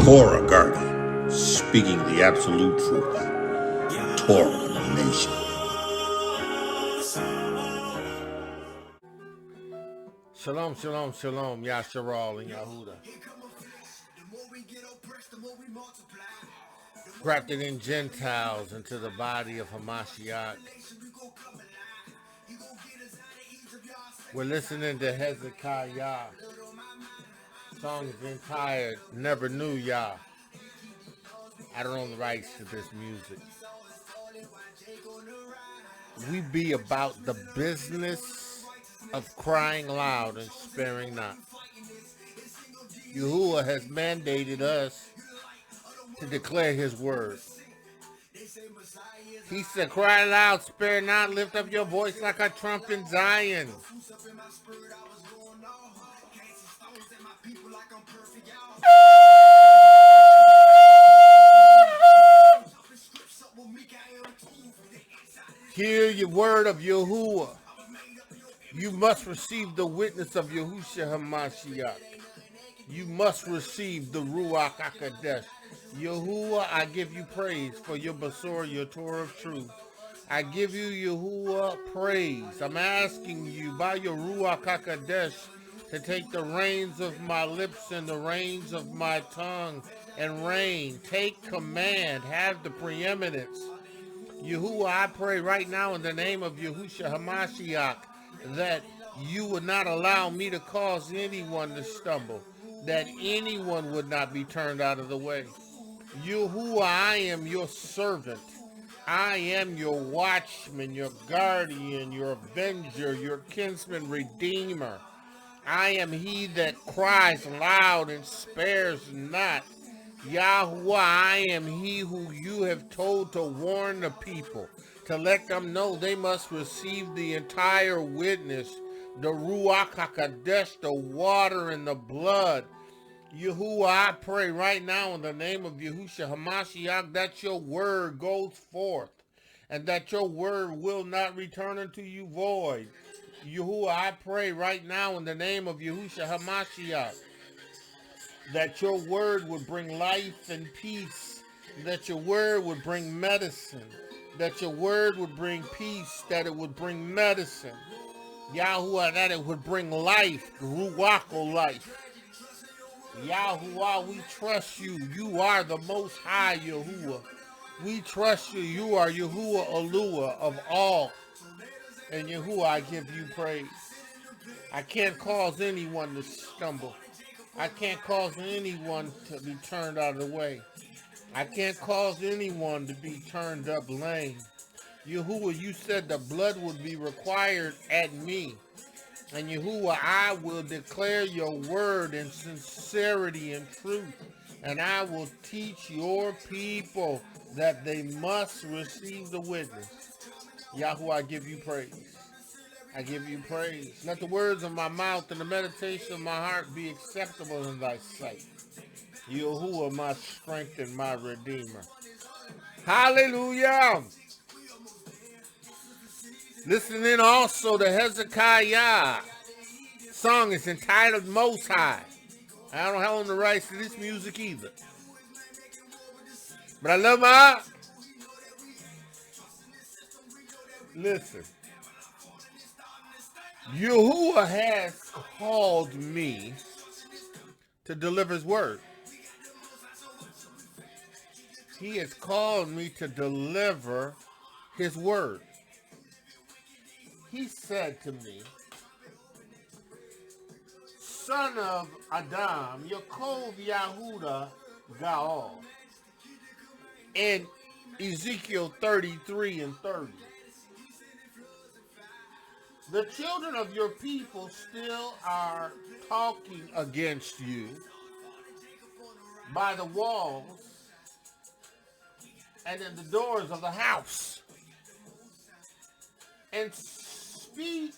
Torah guardian, speaking the absolute truth. Torah nation. Shalom, shalom, shalom, Yashar'el and Yahusha. Grafted in Gentiles into the body of Mashiach. We're listening to Hezekiah. Song is entitled Never Knew Yah. I don't own the rights to this music. We be about the business of crying loud and sparing not. Yahuwah has mandated us to declare his word. He said, cry loud, spare not, lift up your voice like a trump in Zion. Hear your word of Yahuwah. You must receive the witness of Yahusha HaMashiach. You must receive the Ruach HaKodesh. Yahuwah, I give you praise for your Basor, your Torah of truth. I give you, Yahuwah, praise. I'm asking you by your Ruach HaKodesh to take the reins of my lips and the reins of my tongue and reign. Take command. Have the preeminence. Yahuwah, I pray right now in the name of Yahusha HaMashiach that you would not allow me to cause anyone to stumble, that anyone would not be turned out of the way. Yahuwah, I am your servant. I am your watchman, your guardian, your avenger, your kinsman redeemer. I am he that cries loud and spares not. Yahuwah, I am he who you have told to warn the people, to let them know they must receive the entire witness, the Ruach HaKodesh, the water and the blood. Yahuwah, I pray right now in the name of Yahusha HaMashiach that your word goes forth and that your word will not return unto you void. Yahuwah, I pray right now in the name of Yahusha HaMashiach that your word would bring life and peace, that your word would bring medicine, that your word would bring peace, that it would bring medicine. Yahuwah, that it would bring life, Ruach life. Yahuwah, we trust you. You are the most high Yahuwah. We trust you. You are Yahuwah Alua of all. And Yahuwah, I give you praise. I can't cause anyone to stumble. I can't cause anyone to be turned out of the way. I can't cause anyone to be turned up lame. Yahuwah, you said the blood would be required at me. And Yahuwah, I will declare your word in sincerity and truth. And I will teach your people that they must receive the witness. Yahuwah, I give you praise. I give you praise. Let the words of my mouth and the meditation of my heart be acceptable in thy sight. Yahuwah, my strength and my redeemer. Hallelujah. Listen in also to Hezekiah. Song is entitled Most High. I don't own the rights to this music either. But I love my art. Listen. Yahuwah has called me to deliver his word. He has called me to deliver his word. He said to me, son of Adam, Yaakov Yahuda Gaal, in Ezekiel 33 and 30. The children of your people still are talking against you by the walls and in the doors of the house, and speak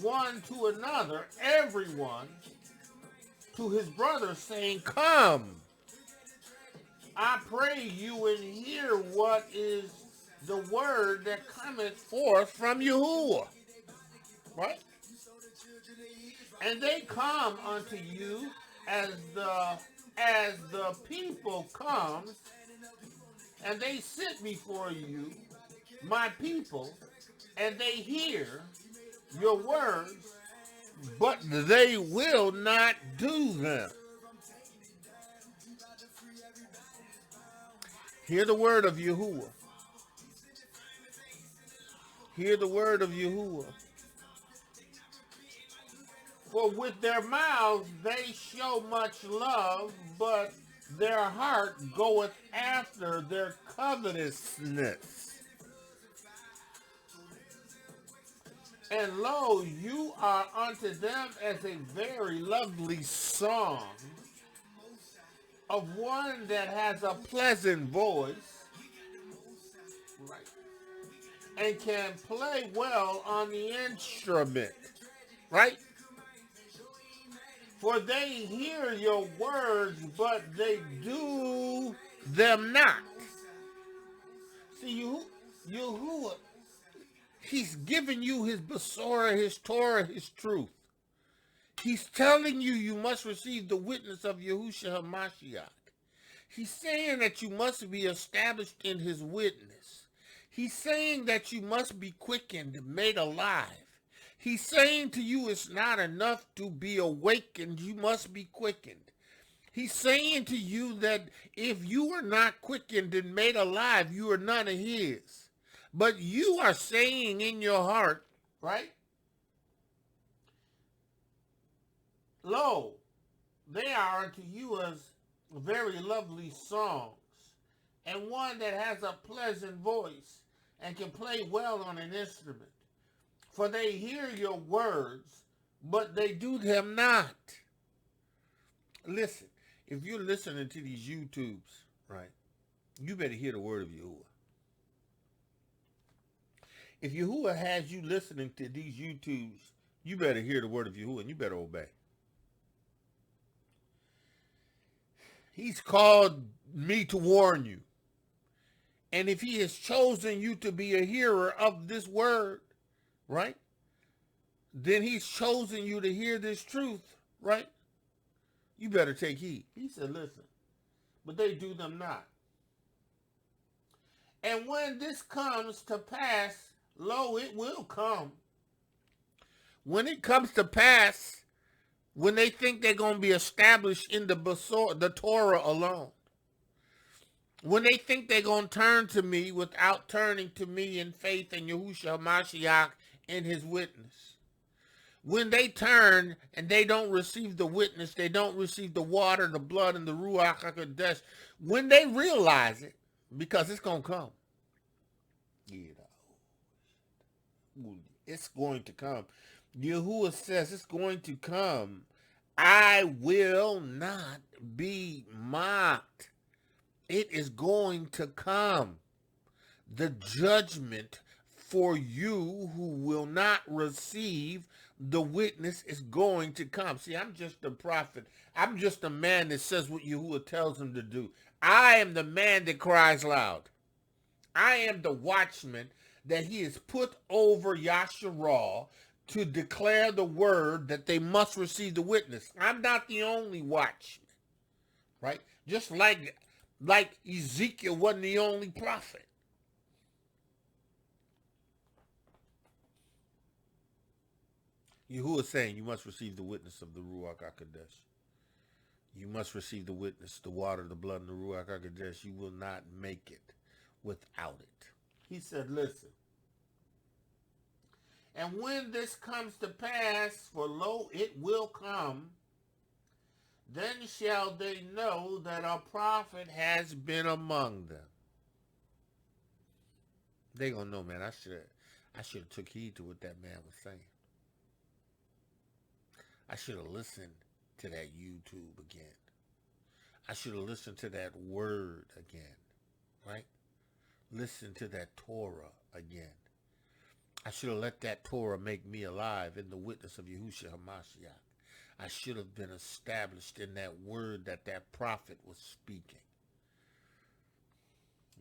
one to another, everyone to his brother, saying, come, I pray you, and hear what is the word that cometh forth from Yahuwah. Right? And they come unto you as the people comes, and they sit before you, my people, and they hear your words, but they will not do them. Hear the word of Yahuwah. Hear the word of Yahuwah. For with their mouths they show much love, but their heart goeth after their covetousness. And lo, you are unto them as a very lovely song of one that has a pleasant voice, right, and can play well on the instrument, right? For they hear your words, but they do them not. See, Yahuwah, he's giving you his Besorah, his Torah, his truth. He's telling you you must receive the witness of Yahusha HaMashiach. He's saying that you must be established in his witness. He's saying that you must be quickened, made alive. He's saying to you it's not enough to be awakened, you must be quickened. He's saying to you that if you are not quickened and made alive, you are none of his. But you are saying in your heart, right? Lo, they are unto you as very lovely songs, and one that has a pleasant voice and can play well on an instrument. For they hear your words, but they do them not. Listen, if you're listening to these YouTubes, right, you better hear the word of Yahuwah. If Yahuwah has you listening to these YouTubes, you better hear the word of Yahuwah and you better obey. He's called me to warn you. And if he has chosen you to be a hearer of this word, right, then he's chosen you to hear this truth, right? You better take heed. He said, listen, but they do them not. And when this comes to pass, lo, it will come. When it comes to pass, when they think they're going to be established in the Torah alone, when they think they're going to turn to me without turning to me in faith in Yahusha Mashiach and his witness, when they turn and they don't receive the witness, they don't receive the water, the blood, and the Ruach HaKodesh, when they realize it, because it's going to come, it's going to come. Yahuwah says it's going to come. I will not be mocked. It is going to come. The judgment for you who will not receive the witness is going to come. See, I'm just a prophet. I'm just a man that says what Yahuwah tells him to do. I am the man that cries loud. I am the watchman that he has put over Yashar'el to declare the word that they must receive the witness. I'm not the only watchman, right? Just like Ezekiel wasn't the only prophet. Yahuwah is saying you must receive the witness of the Ruach HaKodesh. You must receive the witness, the water, the blood, and the Ruach HaKodesh. You will not make it without it. He said, listen. And when this comes to pass, for lo, it will come, then shall they know that a prophet has been among them. They gonna know, man. I should have took heed to what that man was saying. I should have listened to that YouTube again. I should have listened to that word again, right? Listen to that Torah again. I should have let that Torah make me alive in the witness of Yahusha HaMashiach. I should have been established in that word that prophet was speaking.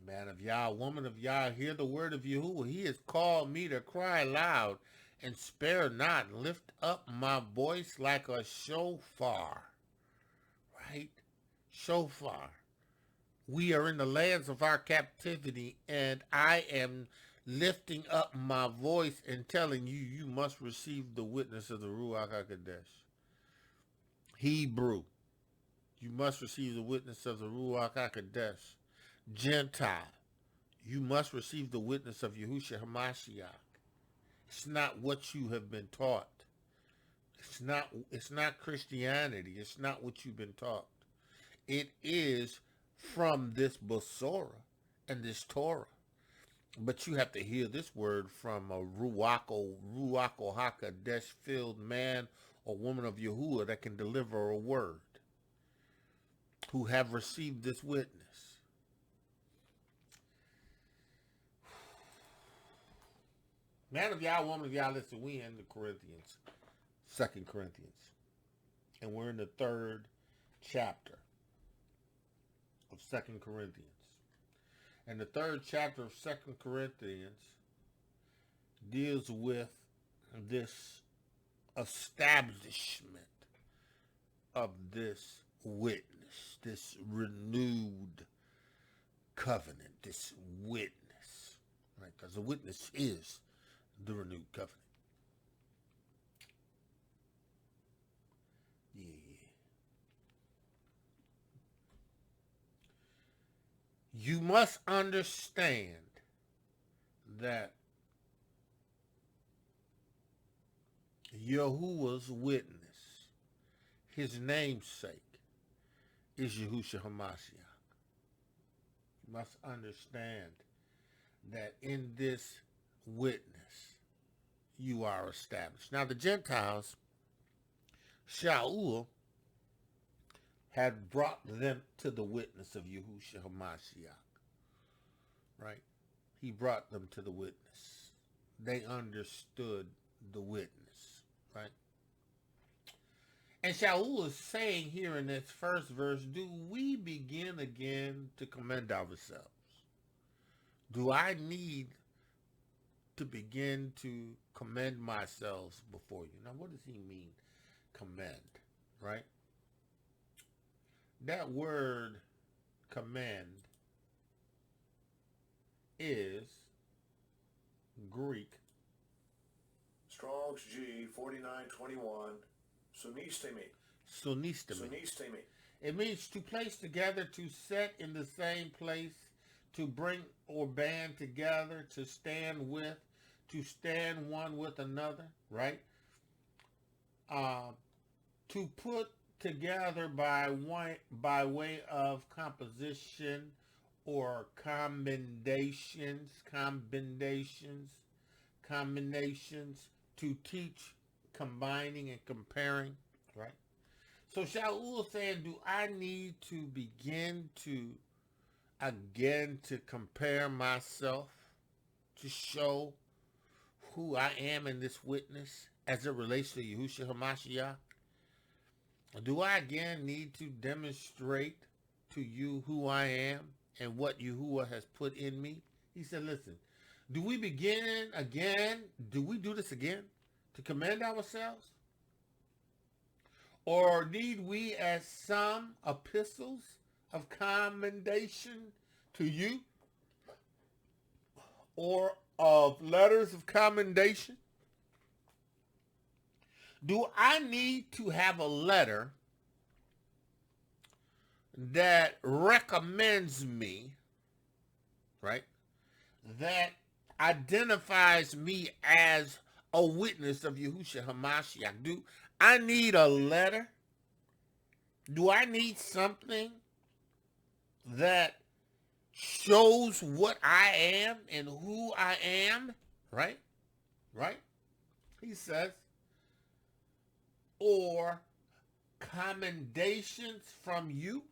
Man of Yah, woman of Yah, hear the word of Yahuwah. He has called me to cry loud and spare not, lift up my voice like a shofar. Right? Shofar. We are in the lands of our captivity, and I am lifting up my voice and telling you, you must receive the witness of the Ruach HaKodesh. Hebrew, you must receive the witness of the Ruach HaKodesh. Gentile, you must receive the witness of Yahusha HaMashiach. It's not what you have been taught. It's not Christianity. It's not what you've been taught. It is from this Besorah and this Torah. But you have to hear this word from a Ruach HaKodesh filled man or woman of Yahuwah that can deliver a word, who have received this witness. Man of Yah, woman of Yah, listen, we in the Corinthians, 2 Corinthians. And we're in the 3rd chapter of 2 Corinthians. And the 3rd chapter of 2 Corinthians deals with this establishment of this witness, this renewed covenant, this witness, right? Because the witness is the renewed covenant. Yeah. You must understand that Yahuwah's witness, his namesake, is Yahusha HaMashiach. You must understand that in this witness, you are established. Now, the Gentiles, Shaul had brought them to the witness of Yahusha HaMashiach, right? He brought them to the witness. They understood the witness, right? And Shaul is saying here in this first verse, do we begin again to commend ourselves? Do I need to begin to commend myself before you? Now, what does he mean, commend, right? That word commend is Greek. Strong's G 4921. Sunistemi. It means to place together, to set in the same place, to bring or band together, to stand with, to stand one with another, right? To put together by way of composition or commendations, to teach, combining and comparing, right? So Shaul is saying, do I need to begin to again to compare myself to show who I am in this witness as it relates to Yahusha HaMashiach? Do I again need to demonstrate to you who I am and what Yahuwah has put in me? He said, listen, do we begin again? Do we do this again to commend ourselves? Or need we, as some epistles of commendation to you, or of letters of commendation? Do I need to have a letter that recommends me, right, that identifies me as a witness of Yahusha HaMashiach? Do I need a letter? Do I need something that shows what I am and who I am? Right? Right? He says, or commendations from you?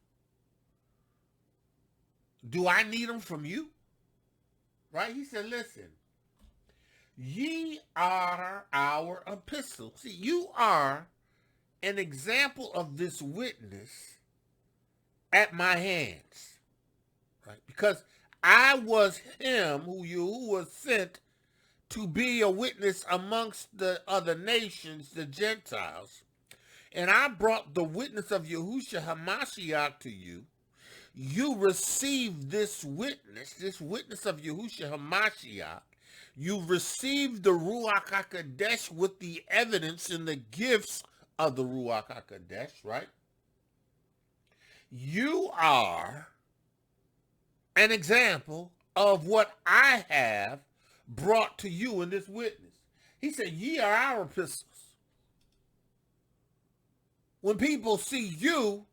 Do I need them from you? Right? He said, listen, ye are our epistle. See, you are an example of this witness at my hands. Right? Because I was him who Yahuwah sent to be a witness amongst the other nations, the Gentiles. And I brought the witness of Yahusha HaMashiach to you. You received this witness of Yahusha HaMashiach. You received the Ruach HaKodesh with the evidence and the gifts of the Ruach HaKodesh, right? You are an example of what I have brought to you in this witness. He said, ye are our epistles. When people see you,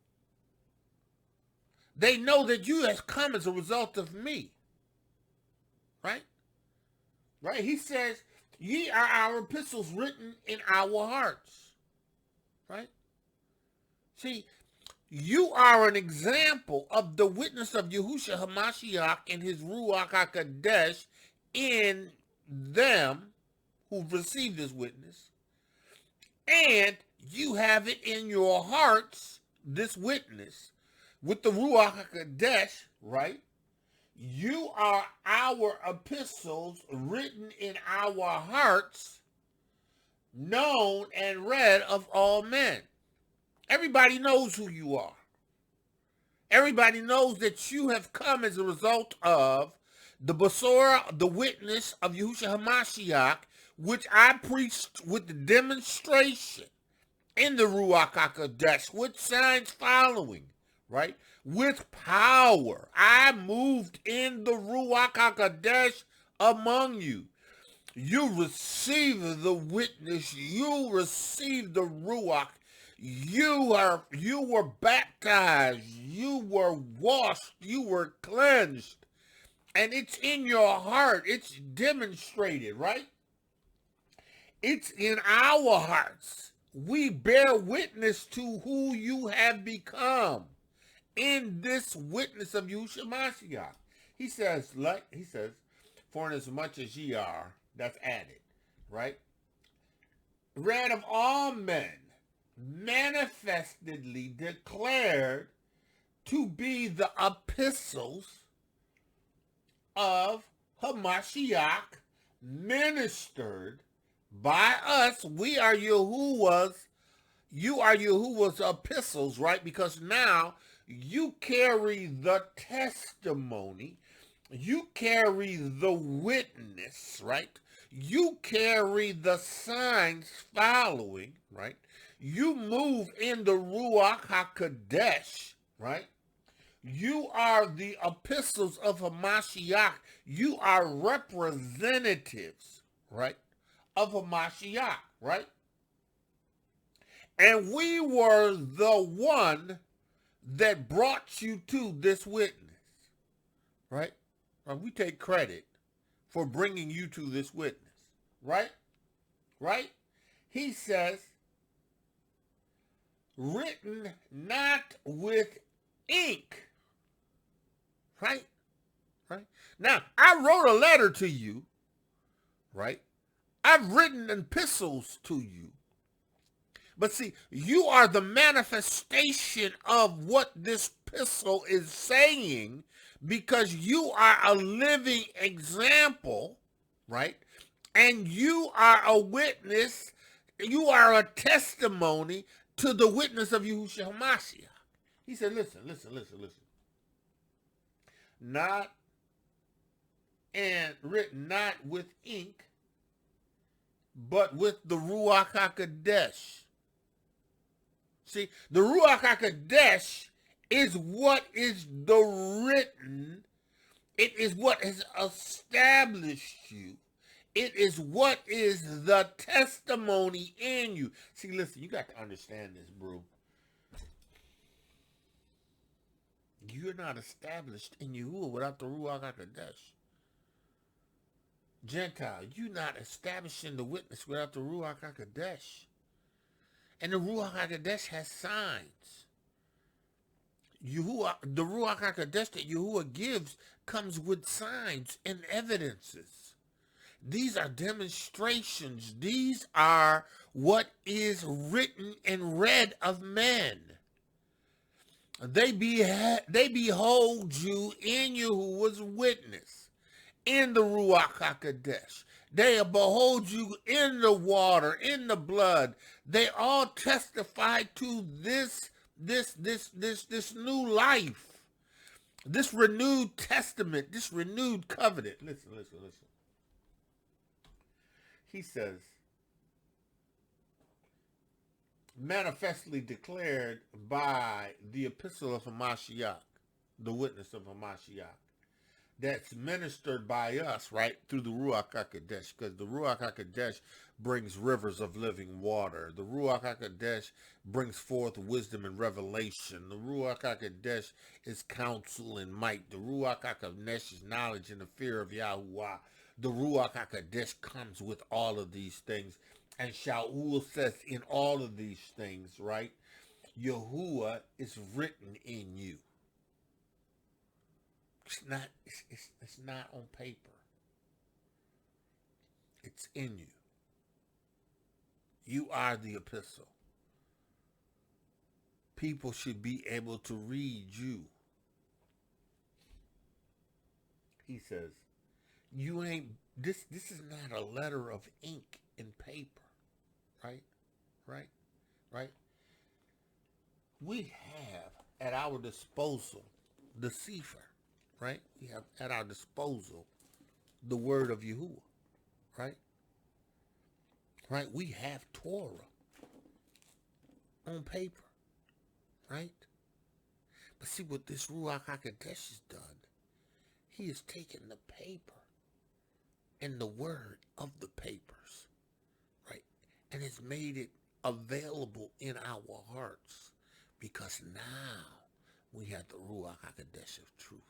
they know that you have come as a result of me. Right? Right? He says, ye are our epistles written in our hearts. Right? See, you are an example of the witness of Yahusha HaMashiach and his Ruach HaKodesh in them who've received this witness. And you have it in your hearts, this witness, with the Ruach HaKodesh, right? You are our epistles written in our hearts, known and read of all men. Everybody knows who you are. Everybody knows that you have come as a result of the Basora, the witness of Yahusha HaMashiach, which I preached with the demonstration in the Ruach HaKodesh, with signs following, right? With power. I moved in the Ruach HaKodesh among you. You received the witness. You received the Ruach. You were baptized. You were washed. You were cleansed. And it's in your heart. It's demonstrated, right? It's in our hearts. We bear witness to who you have become in this witness of Yahusha Mashiach. He says, for as much as ye are, that's added, right? Read of all men, manifestedly declared to be the epistles of Hamashiach, ministered by us. We are Yahuwah's, you are Yahuwah's epistles, right? Because now you carry the testimony, you carry the witness, right? You carry the signs following, right? You move in the Ruach HaKodesh, right? You are the epistles of Hamashiach. You are representatives, right, of Hamashiach, right? And we were the one that brought you to this witness, right? We take credit for bringing you to this witness, right? Right? He says, written not with ink, right? Right? Now, I wrote a letter to you, right? I've written epistles to you. But see, you are the manifestation of what this epistle is saying, because you are a living example, right? And you are a witness, you are a testimony to the witness of Yahusha HaMashiach. He said, listen. Not and written not with ink, but with the Ruach HaKodesh. See, the Ruach HaKodesh is what is the written. It is what has established you. It is what is the testimony in you. See, listen, you got to understand this, bro. You're not established in Yahuwah without the Ruach HaKodesh. Gentile, you're not established in the witness without the Ruach HaKodesh. And the Ruach HaKodesh has signs. Yahuwah, the Ruach HaKodesh that Yahuwah gives comes with signs and evidences. These are demonstrations. These are what is written and read of men. They behold you in Yahuwah's witness, in the Ruach HaKodesh. They behold you in the water, in the blood. They all testify to this new life, this renewed testament, this renewed covenant. Listen. He says, manifestly declared by the epistle of Mashiach, the witness of Mashiach, that's ministered by us, right, through the Ruach HaKodesh, because the Ruach HaKodesh brings rivers of living water. The Ruach HaKodesh brings forth wisdom and revelation. The Ruach HaKodesh is counsel and might. The Ruach HaKodesh is knowledge and the fear of Yahuwah. The Ruach HaKodesh comes with all of these things. And Shaul says in all of these things, right, Yahuwah is written in you. It's not on paper. It's in you. You are the epistle. People should be able to read you. He says, you ain't, this is not a letter of ink and paper. Right? We have at our disposal the CEPHER. Right? We have at our disposal the word of Yahuwah. Right? We have Torah on paper. Right? But see what this Ruach HaKodesh has done. He has taken the paper and the word of the papers. Right? And has made it available in our hearts. Because now we have the Ruach HaKodesh of truth.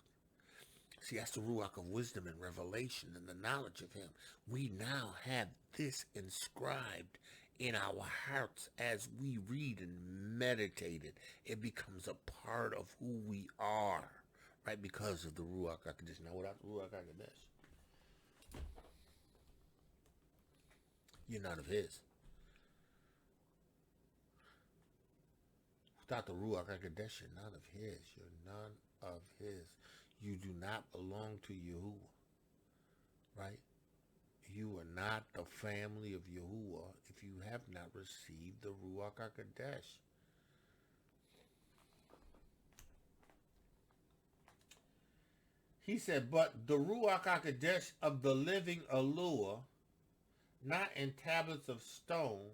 See, that's the Ruach of wisdom and revelation and the knowledge of him. We now have this inscribed in our hearts as we read and meditate it. It becomes a part of who we are, right? Because of the Ruach HaKodesh. Now, without the Ruach HaKodesh, you're none of his. Without the Ruach HaKodesh, you're none of his. You're none of his. You do not belong to Yahuwah, right? You are not the family of Yahuwah if you have not received the Ruach HaKodesh. He said, but the Ruach HaKodesh of the living Elohiym, not in tablets of stone,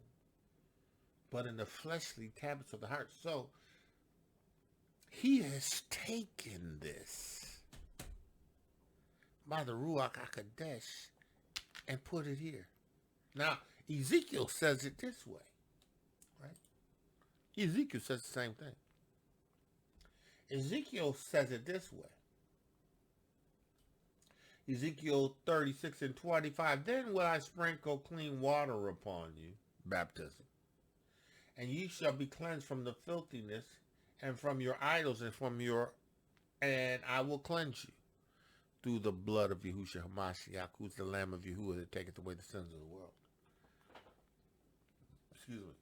but in the fleshly tablets of the heart. So, he has taken this by the Ruach HaKodesh and put it here. Now, Ezekiel says it this way, right? Ezekiel says the same thing. Ezekiel says it this way. Ezekiel 36:25, then will I sprinkle clean water upon you, baptism, and ye shall be cleansed from the filthiness and from your idols and I will cleanse you through the blood of Yahusha Mashiach, who's the Lamb of Yahuwah that taketh away the sins of the world. Excuse me.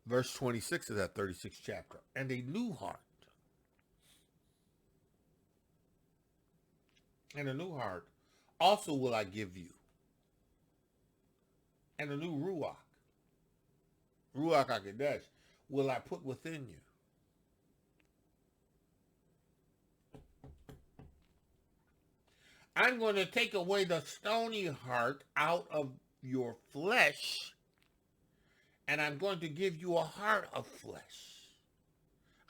Verse 26 of that 36th chapter. And a new heart. And a new heart also will I give you. And a new Ruach. Ruach HaKodesh will I put within you. I'm going to take away the stony heart out of your flesh, and I'm going to give you a heart of flesh.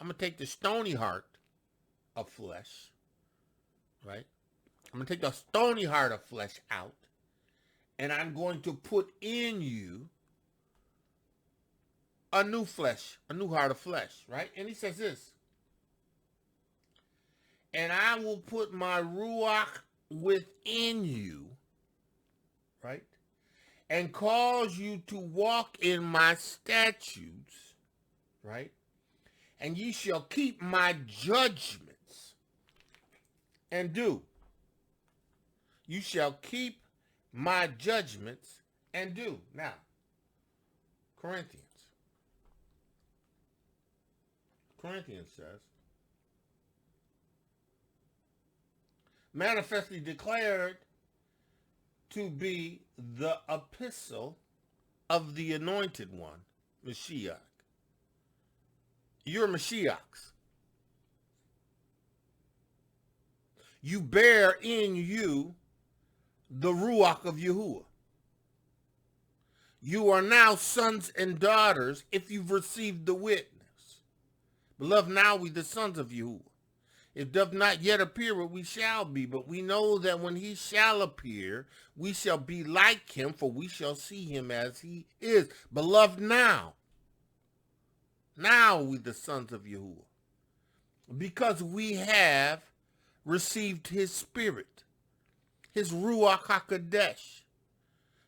I'm going to take the stony heart of flesh, right? I'm going to take the stony heart of flesh out, and I'm going to put in you a new flesh, a new heart of flesh, right? And he says this, and I will put my Ruach within you, right? And cause you to walk in my statutes, right? And ye shall keep my judgments and do. You shall keep my judgments and do. Now, Corinthians says, manifestly declared to be the epistle of the anointed one, Mashiach. You're Mashiachs. You bear in you the Ruach of Yahuwah. You are now sons and daughters if you've received the witness. Beloved, now we the sons of Yahuwah. It doth not yet appear what we shall be, but we know that when he shall appear, we shall be like him, for we shall see him as he is. Beloved, now we the sons of Yahuwah, because we have received his spirit, his Ruach HaKodesh.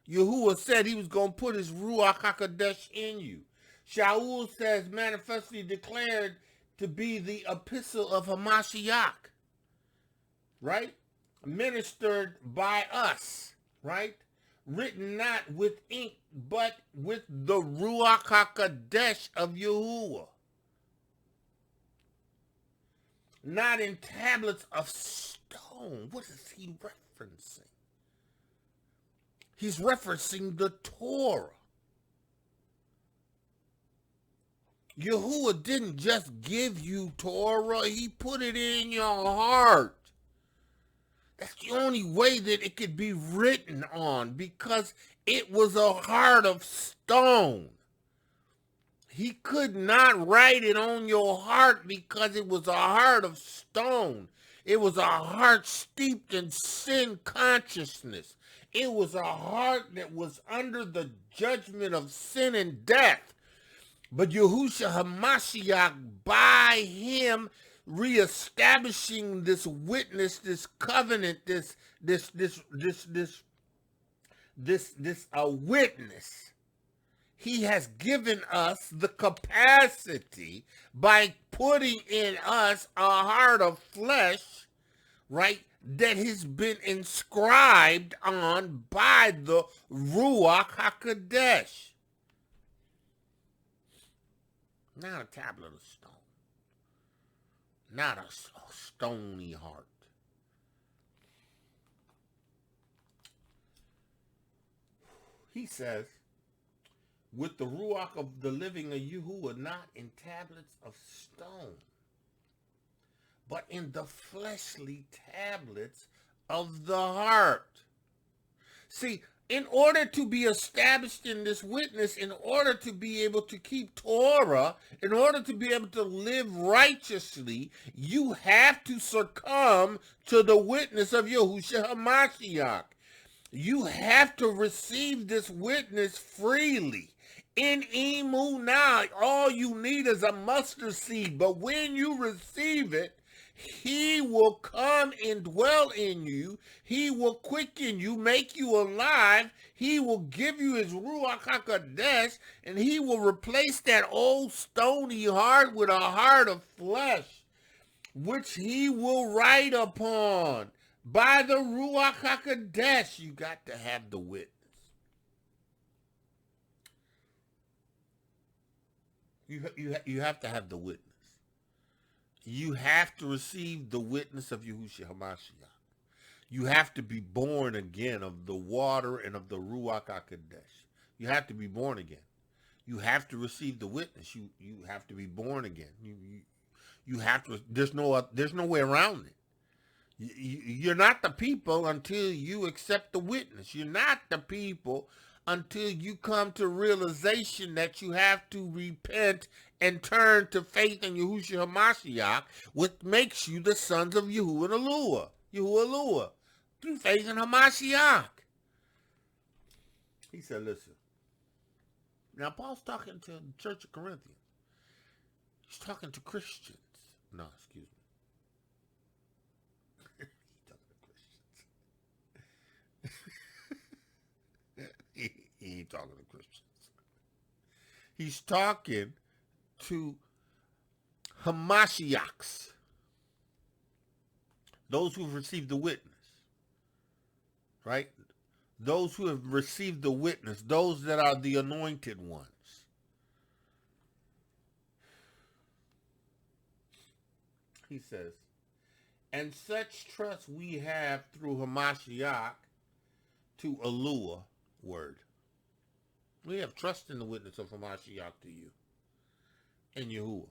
Yahuwah said he was going to put his Ruach HaKodesh in you. Shaul says manifestly declared to be the epistle of Mashiach, right? Ministered by us, right? Written not with ink, but with the Ruach HaKodesh of Yahuwah. Not in tablets of stone. What is he referencing? He's referencing the Torah. Yahuwah didn't just give you Torah, he put it in your heart. That's the only way that it could be written on, because it was a heart of stone. He could not write it on your heart because it was a heart of stone. It was a heart steeped in sin consciousness. It was a heart that was under the judgment of sin and death. But Yahusha HaMashiach, by him reestablishing this witness, this covenant, this witness, he has given us the capacity by putting in us a heart of flesh, right, that has been inscribed on by the Ruach HaKodesh. Not a tablet of stone. Not a stony heart. He says, with the Ruach of the living of Yahuwah, not in tablets of stone, but in the fleshly tablets of the heart. See, in order to be established in this witness, in order to be able to keep Torah, in order to be able to live righteously, you have to succumb to the witness of Yahusha HaMashiach. You have to receive this witness freely. In Emunah, all you need is a mustard seed, but when you receive it, he will come and dwell in you. He will quicken you, make you alive. He will give you his Ruach HaKodesh, and he will replace that old stony heart with a heart of flesh, which he will write upon. By the Ruach HaKodesh, you got to have the witness. You have to have the witness. You have to receive the witness of Yahusha HaMashiach. You have to be born again of the water and of the Ruach HaKodesh. You have to be born again. You have to receive the witness. You have to be born again. You have to. There's no way around it. You're not the people until you accept the witness. You're not the people until you come to realization that you have to repent and turn to faith in Yahusha HaMashiach, which makes you the sons of Yahuwah, through faith in HaMashiach. He said, listen. Now, Paul's talking to the church of Corinthians. He's talking to Christians. No, excuse me. He ain't talking to Christians. He's talking to Hamashiachs, those who have received the witness, right? Those who have received the witness, those that are the anointed ones. He says, And such trust we have through Mashiach to Elohiym-ward. We have trust in the witness of Mashiach to you and Yahuwah.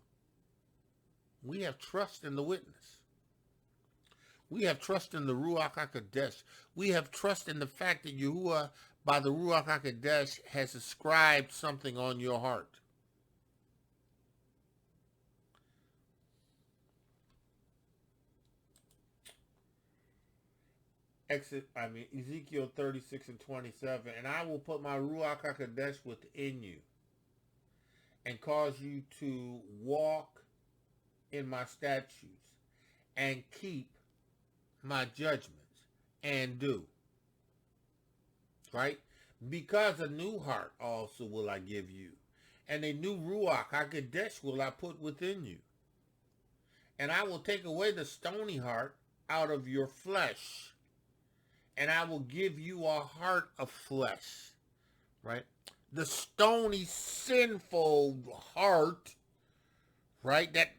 We have trust in the witness. We have trust in the Ruach HaKodesh. We have trust in the fact that Yahuwah, by the Ruach HaKodesh, has ascribed something on your heart. Ezekiel 36 and 27, and I will put my Ruach HaKodesh within you and cause you to walk in my statutes and keep my judgments and do. Right? Because a new heart also will I give you, and a new Ruach HaKodesh will I put within you. And I will take away the stony heart out of your flesh, and I will give you a heart of flesh, right? The stony, sinful heart, right, that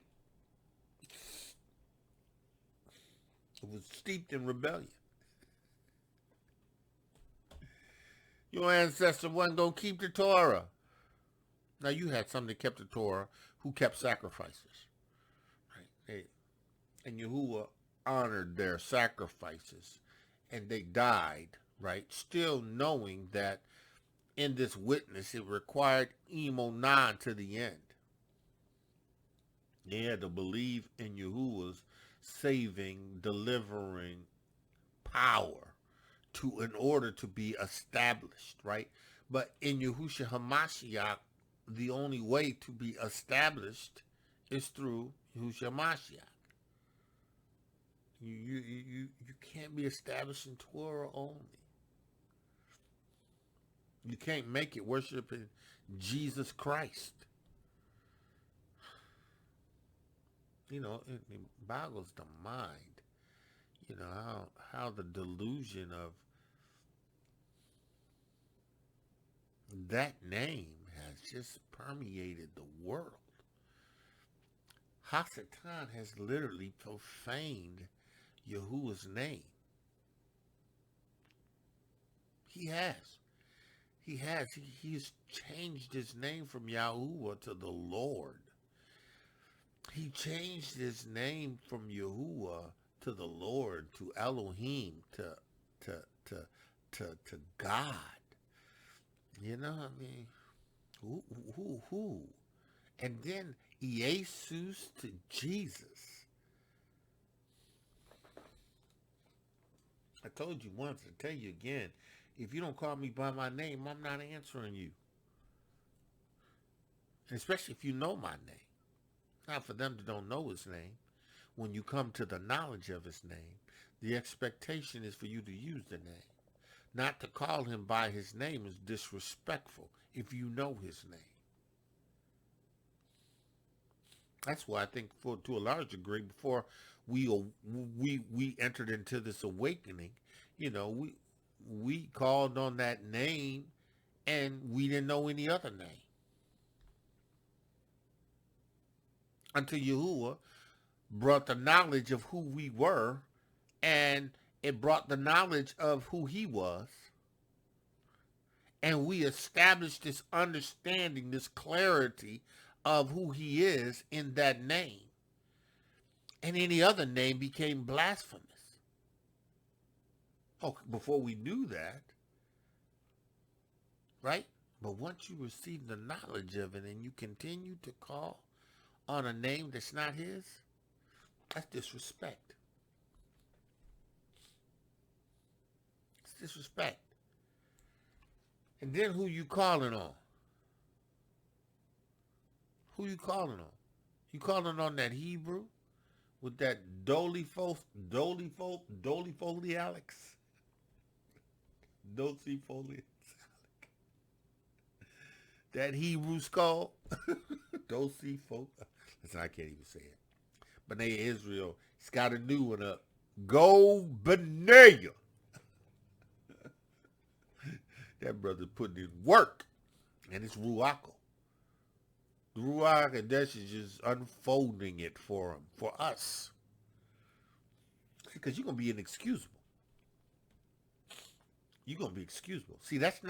was steeped in rebellion. Your ancestor wasn't going to keep the Torah. Now, you had some that kept the Torah who kept sacrifices, right? And Yahuwah honored their sacrifices. And they died, right? Still knowing that in this witness, it required emonon to the end. They had to believe in Yahuwah's saving, delivering power in order to be established, right? But in Yahusha HaMashiach, the only way to be established is through Yahusha HaMashiach. You can't be established in Torah only. You can't make it worshiping Jesus Christ. You know, it boggles the mind, you know, how the delusion of that name has just permeated the world. Hasatan has literally profaned Yahuwah's name. He has. He's changed his name from Yahuwah to the Lord. He changed his name from Yahuwah to the Lord, to Elohiym, to God. You know, I mean, who? And then Jesus to Jesus. I told you once, I tell you again, if you don't call me by my name, I'm not answering you. And especially if you know my name. Not for them that don't know his name. When you come to the knowledge of his name, the expectation is for you to use the name. Not to call him by his name is disrespectful if you know his name. That's why I think, to a large degree, before we entered into this awakening, you know, we called on that name and we didn't know any other name. Until Yahuwah brought the knowledge of who we were, and it brought the knowledge of who he was. And we established this understanding, this clarity of who he is in that name. And any other name became blasphemous. Oh, before we knew that, right? But once you receive the knowledge of it and you continue to call on a name that's not his, that's disrespect. It's disrespect. And then who you calling on? Who you calling on? You calling on that Hebrew with that dolifolialix? Dolifolialix. That Hebrew skull? Dolifolialix. Listen, I can't even say it. B'nai Israel, he's got a new one up. Go B'nai. That brother's putting in work. And it's Ruach. The Ruach HaKodesh is just unfolding it for him, for us. Because you're gonna be inexcusable. You're gonna be excusable. See, that's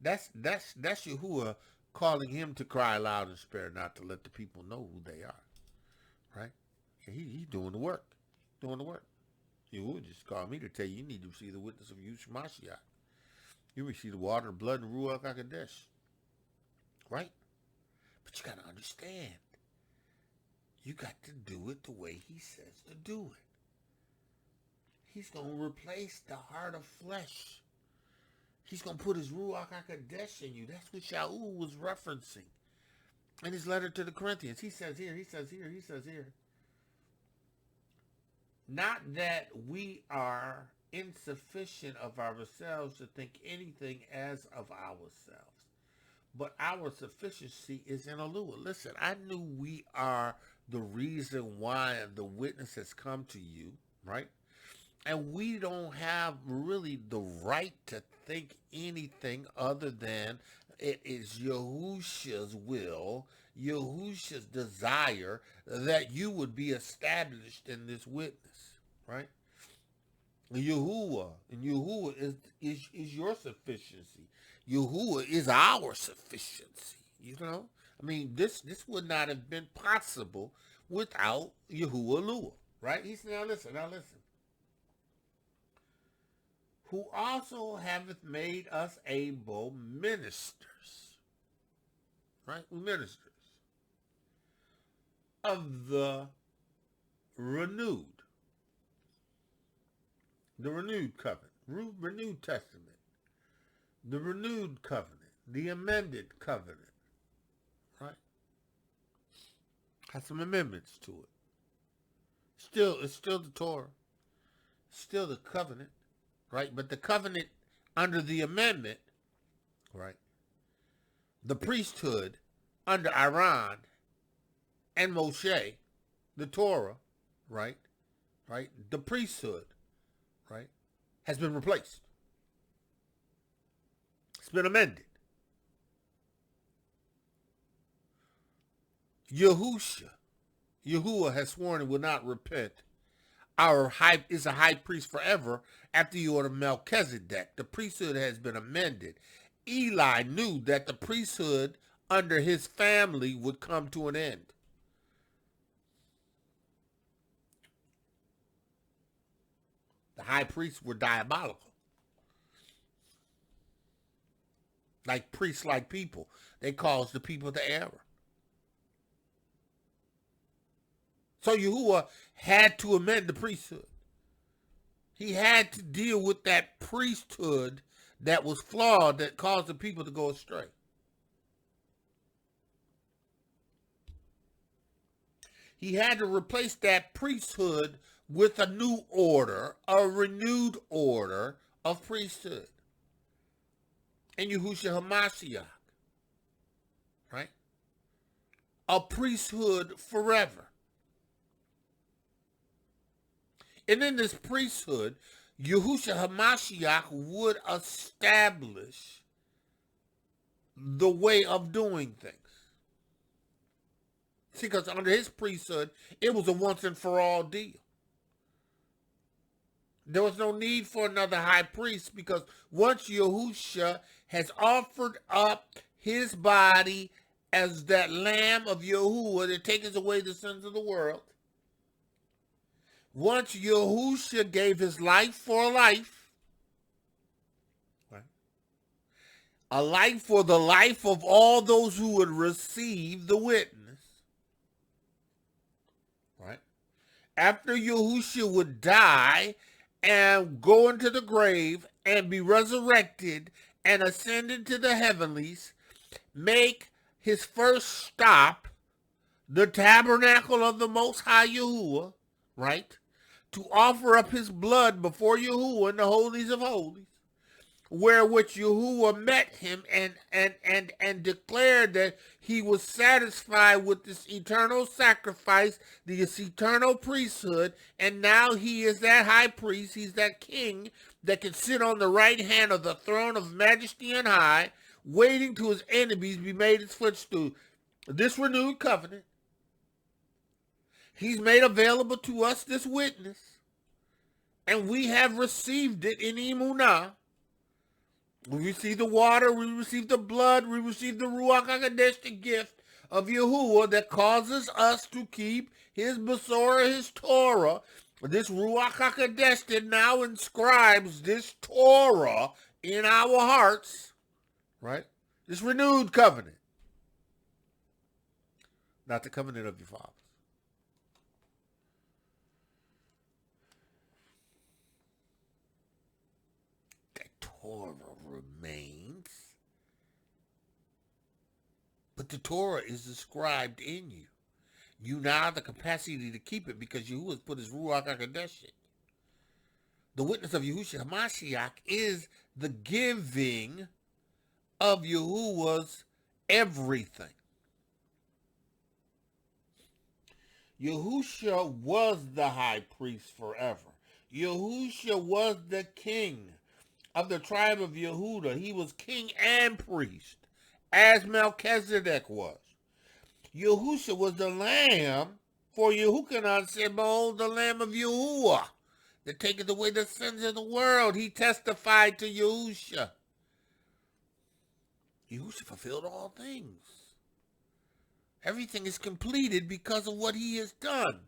Yahuwah calling him to cry loud and spare not to let the people know who they are. Right? And he's doing the work. Doing the work. Yahuwah just called me to tell you need to receive the witness of Yahusha Mashiach. You receive the water, blood, and Ruach HaKodesh. Right? But you got to understand. You got to do it the way he says to do it. He's going to replace the heart of flesh. He's going to put his Ruach HaKodesh in you. That's what Shaul was referencing in his letter to the Corinthians. He says here. Not that we are insufficient of ourselves to think anything as of ourselves, but our sufficiency is in Elohiym. Listen, I knew we are the reason why the witness has come to you, right? And we don't have really the right to think anything other than it is Yahusha's will, Yahusha's desire that you would be established in this witness, right? Yahuwah, and Yahuwah is your sufficiency. Yahuwah is our sufficiency, you know? I mean, this would not have been possible without Yahuwah, right? He said, now listen. Who also hath made us able ministers, right? Ministers of the renewed covenant, renewed testament, the renewed covenant, the amended covenant, right? Has some amendments to it. It's still the Torah, still the covenant, right? But the covenant under the amendment, right? The priesthood under Aaron and Moshe, the Torah, right? Right? The priesthood, right, has been replaced. It's been amended. Yahuwah has sworn and will not repent. Our is a high priest forever after the order of Melchizedek. The priesthood has been amended. Eli knew that the priesthood under his family would come to an end. The high priests were diabolical. Like priests, like people. They caused the people to error. So Yahuwah had to amend the priesthood. He had to deal with that priesthood that was flawed, that caused the people to go astray. He had to replace that priesthood with a new order, a renewed order of priesthood. And Yahusha HaMashiach, right? A priesthood forever. And in this priesthood, Yahusha HaMashiach would establish the way of doing things. See, because under his priesthood, it was a once and for all deal. There was no need for another high priest, because once Yahusha has offered up his body as that Lamb of Yahuwah that takes away the sins of the world, once Yahusha gave his life for a life, right? A life for the life of all those who would receive the witness, right? After Yahusha would die and go into the grave and be resurrected and ascend into the heavenlies, make his first stop, the tabernacle of the Most High Yahuwah, right? To offer up his blood before Yahuwah in the holies of holies, where which Yahuwah met him and declared that he was satisfied with this eternal sacrifice, this eternal priesthood, and now he is that high priest, he's that king that can sit on the right hand of the throne of majesty and high, waiting to his enemies be made his footstool. This renewed covenant, he's made available to us this witness, And we have received it in Emunah. We receive the water, we receive the blood, we receive the Ruach HaKodesh, the gift of Yahuwah that causes us to keep his Besorah, his Torah. This Ruach HaKodesh that now inscribes this Torah in our hearts, right? This renewed covenant. Not the covenant of your fathers. That Torah remains. But the Torah is inscribed in you. You now have the capacity to keep it because Yahuwah has put his Ruach HaKodesh in you. The witness of Yahusha Mashiach is the giving of Yahuwah's everything. Yahusha was the high priest forever. Yahusha was the king of the tribe of Yehuda. He was king and priest, as Melchizedek was. Yahusha was the lamb, for Yehukanan said, behold, the lamb of Yahuwah, that taketh away the sins of the world. He testified to Yahusha. Yahusha fulfilled all things. Everything is completed because of what he has done.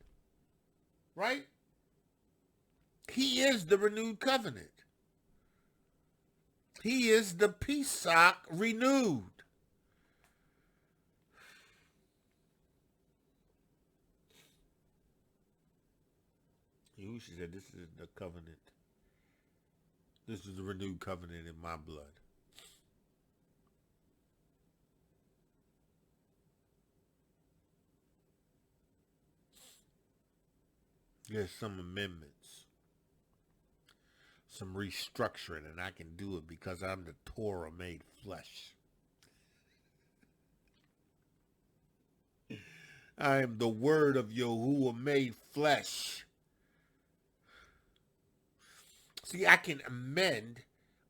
Right? He is the renewed covenant. He is the Pesach renewed. Yahusha said, this is the covenant. This is the renewed covenant in my blood. There's some amendments, some restructuring, and I can do it because I'm the Torah made flesh. I am the word of Yahuwah made flesh. See, I can amend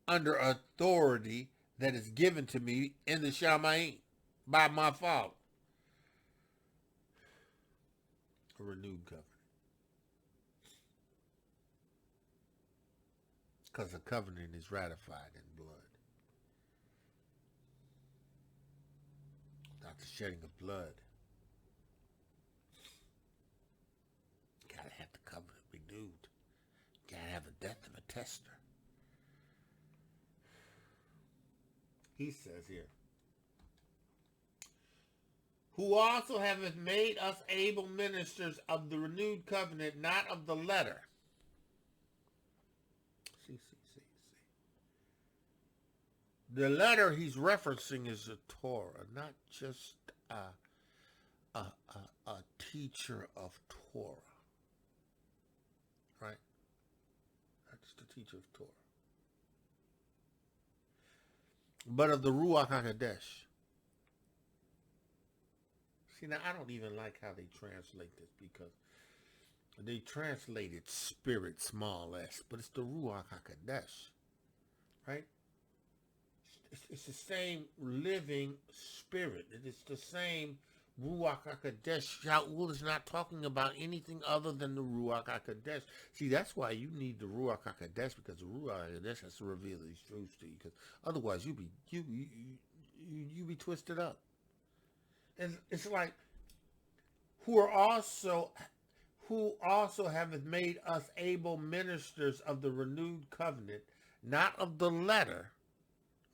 under authority that is given to me in the Shamayim by my Father. A renewed covenant. Because the covenant is ratified in blood. Without the shedding of blood, you gotta have the covenant renewed. You gotta have the death of a tester. He says here, who also hath made us able ministers of the renewed covenant, not of the letter. See. The letter he's referencing is the Torah, not just a teacher of Torah. Right? Not just a teacher of Torah. But of the Ruach HaKodesh. See, now I don't even like how they translate this because they translated spirit, small s, but it's the Ruach HaKodesh. Right? It's the same living spirit. It's the same Ruach HaKodesh. Yahweh is not talking about anything other than the Ruach HaKodesh. See, that's why you need the Ruach HaKodesh, because the Ruach HaKodesh has to reveal these truths to you. Because otherwise, you be twisted up. And it's like who also have made us able ministers of the renewed covenant, not of the letter.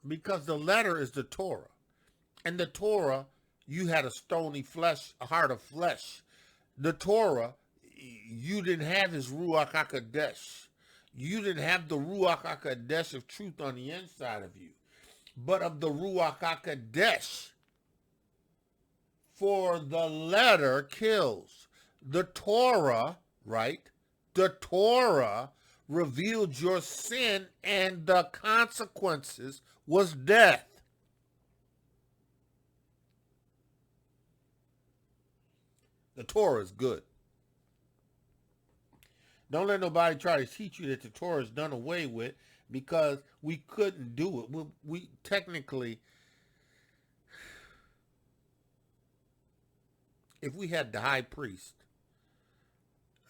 Because the letter is the Torah. And the Torah, you had a stony flesh, a heart of flesh. The Torah, you didn't have his Ruach HaKodesh. You didn't have the Ruach HaKodesh of truth on the inside of you. But of the Ruach HaKodesh. For the letter kills. The Torah, right? The Torah revealed your sin, and the consequences was death. The Torah is good. Don't let nobody try to teach you that the Torah is done away with, because we couldn't do it. We technically, if we had the high priest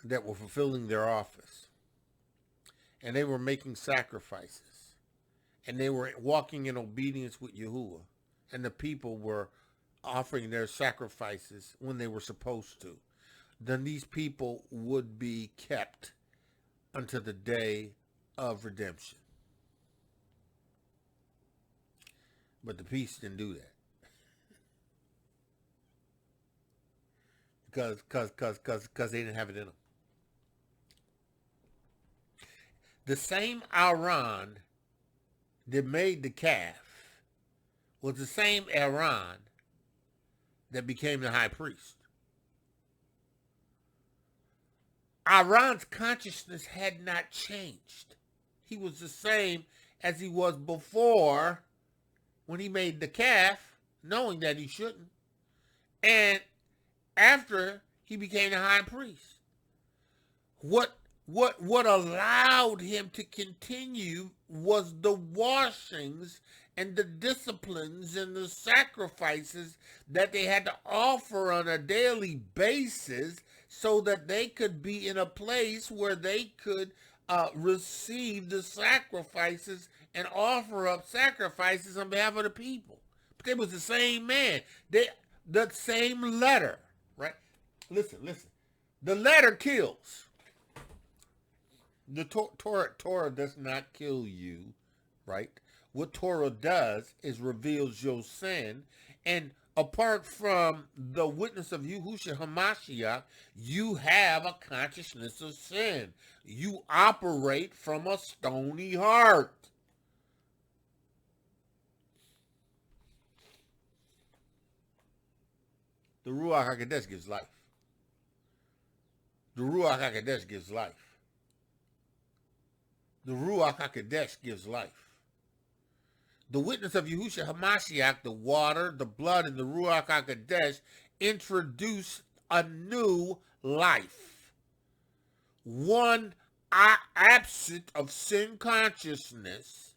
that were fulfilling their office, and they were making sacrifices, and they were walking in obedience with Yahuwah, and the people were offering their sacrifices when they were supposed to, then these people would be kept until the day of redemption. But the peace didn't do that. Because they didn't have it in them. The same Aaron that made the calf was the same Aaron that became the high priest. Aaron's consciousness had not changed. He was the same as he was before when he made the calf, knowing that he shouldn't, and after he became the high priest. What allowed him to continue was the washings and the disciplines and the sacrifices that they had to offer on a daily basis so that they could be in a place where they could receive the sacrifices and offer up sacrifices on behalf of the people. But they was the same man. The same letter, right? Listen. The letter kills. The Torah does not kill you, right? What Torah does is reveals your sin, and apart from the witness of Yahusha HaMashiach, you have a consciousness of sin. You operate from a stony heart. The Ruach HaKodesh gives life. The Ruach HaKodesh gives life. The Ruach HaKodesh gives life. The witness of Yahusha HaMashiach, the water, the blood, and the Ruach HaKodesh introduce a new life. One absent of sin consciousness,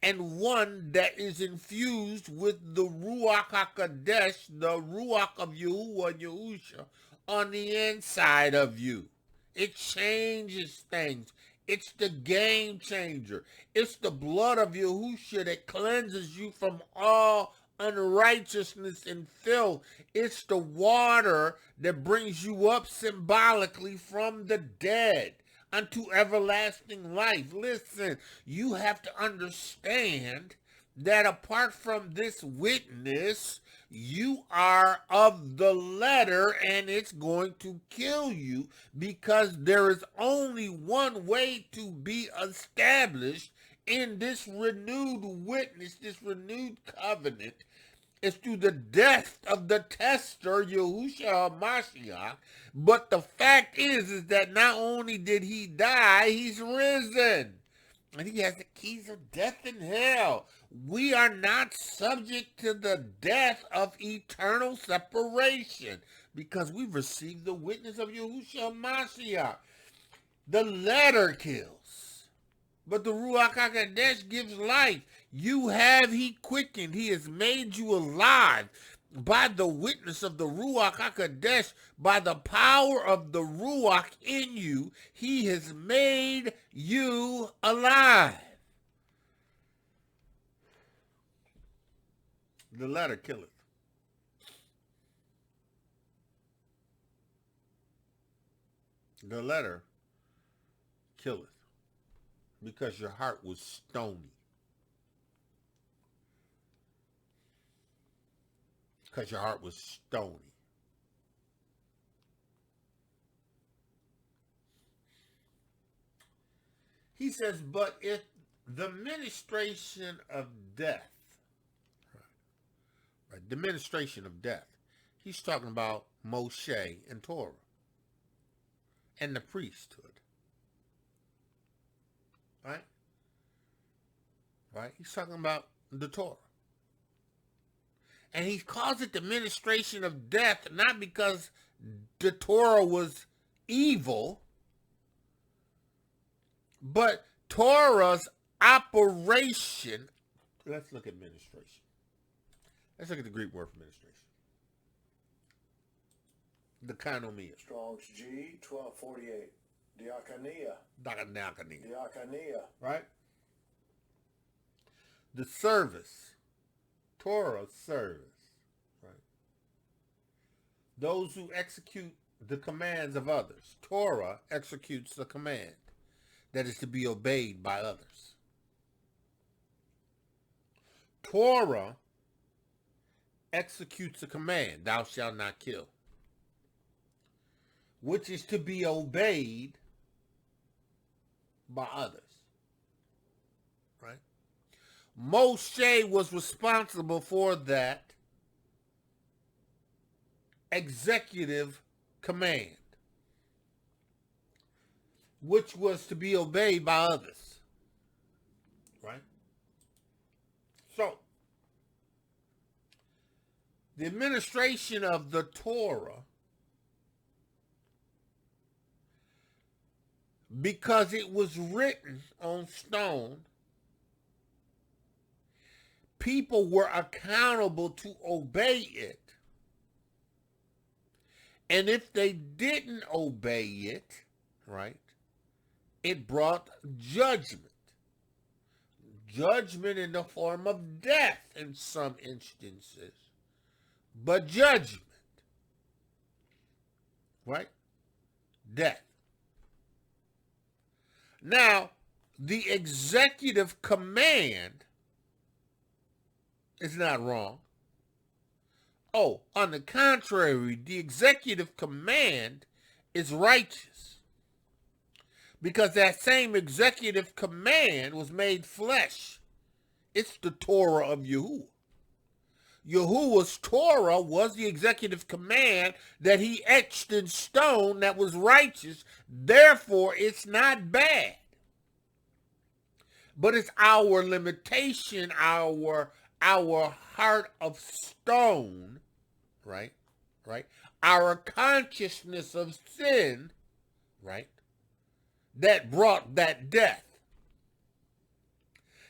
and one that is infused with the Ruach HaKodesh, the Ruach of Yahuwah and Yahusha, on the inside of you. It changes things. It's the game changer. It's the blood of Yahusha that cleanses you from all unrighteousness and filth. It's the water that brings you up symbolically from the dead unto everlasting life. Listen, you have to understand that apart from this witness, you are of the letter, and it's going to kill you, because there is only one way to be established in this renewed witness, this renewed covenant. It's through the death of the tester, Yahusha HaMashiach. But the fact is that not only did he die, he's risen. And he has the keys of death and hell. We are not subject to the death of eternal separation because we've received the witness of Yahusha HaMashiach. The letter kills, but the Ruach HaKodesh gives life. You have he quickened. He has made you alive by the witness of the Ruach HaKodesh, by the power of the Ruach in you. He has made you alive. The letter killeth. The letter killeth because your heart was stony. Because your heart was stony. He says, but if the ministration of death, right, the ministration of death, he's talking about Mosheh and Torah and the priesthood. Right? Right? He's talking about the Torah. And he calls it the ministration of death, not because the Torah was evil, but Torah's operation. Let's look at ministration. Let's look at the Greek word for ministration. The kainomia. Strong's G 1248. Diakonia. Right? The service, Torah service, right? Those who execute the commands of others. Torah executes the command that is to be obeyed by others. Torah executes a command, thou shalt not kill, which is to be obeyed by others. Right? Moshe was responsible for that executive command, which was to be obeyed by others. Right? So, the administration of the Torah, because it was written on stone, people were accountable to obey it. And if they didn't obey it, right, it brought judgment. Judgment in the form of death in some instances, but judgment, right? Death. Now, the executive command is not wrong. Oh, on the contrary, the executive command is righteous, because that same executive command was made flesh. It's the Torah of Yahuwah. Yahuwah's Torah was the executive command that he etched in stone that was righteous. Therefore, it's not bad. But it's our limitation, our heart of stone, right? Our consciousness of sin, right? That brought that death.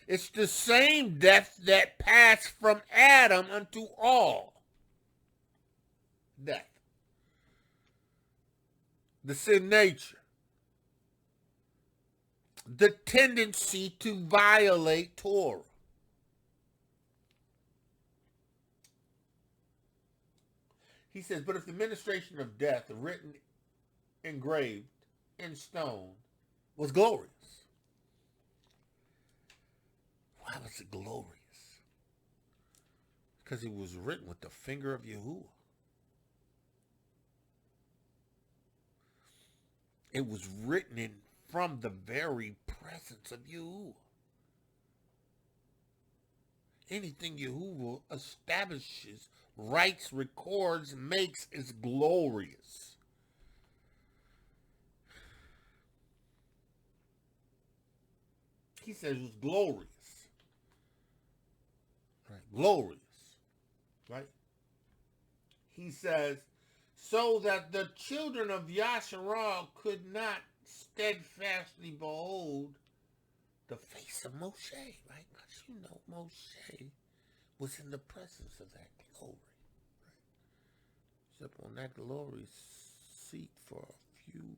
It's the same death that passed from Adam unto all. Death. The sin nature. The tendency to violate Torah. He says, but if the ministration of death, written, engraved in stone, was glorious. Why was it glorious? Because it was written with the finger of Yahuwah. It was written from the very presence of Yahuwah. Anything Yahuwah establishes, writes, records, makes is glorious. He says it was glorious. Right? Glorious. Right? He says, so that the children of Yashar'el could not steadfastly behold the face of Moshe. Right? Because you know Moshe was in the presence of that glory. Right? He's up on that glory seat for a few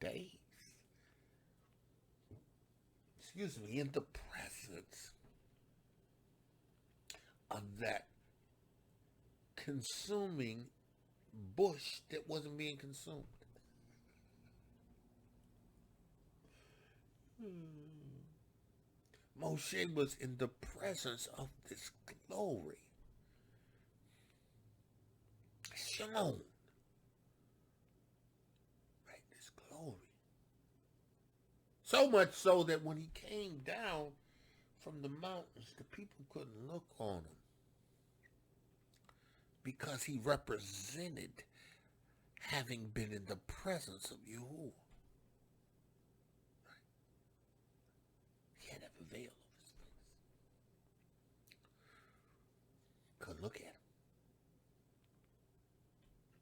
days. Excuse me, in the presence of that consuming bush that wasn't being consumed. Moshe was in the presence of this glory. Shalom. Right, this glory. So much so that when he came down from the mountains, the people couldn't look on him, because he represented having been in the presence of Yahuwah. Right? He had a veil over his face. Couldn't look at him.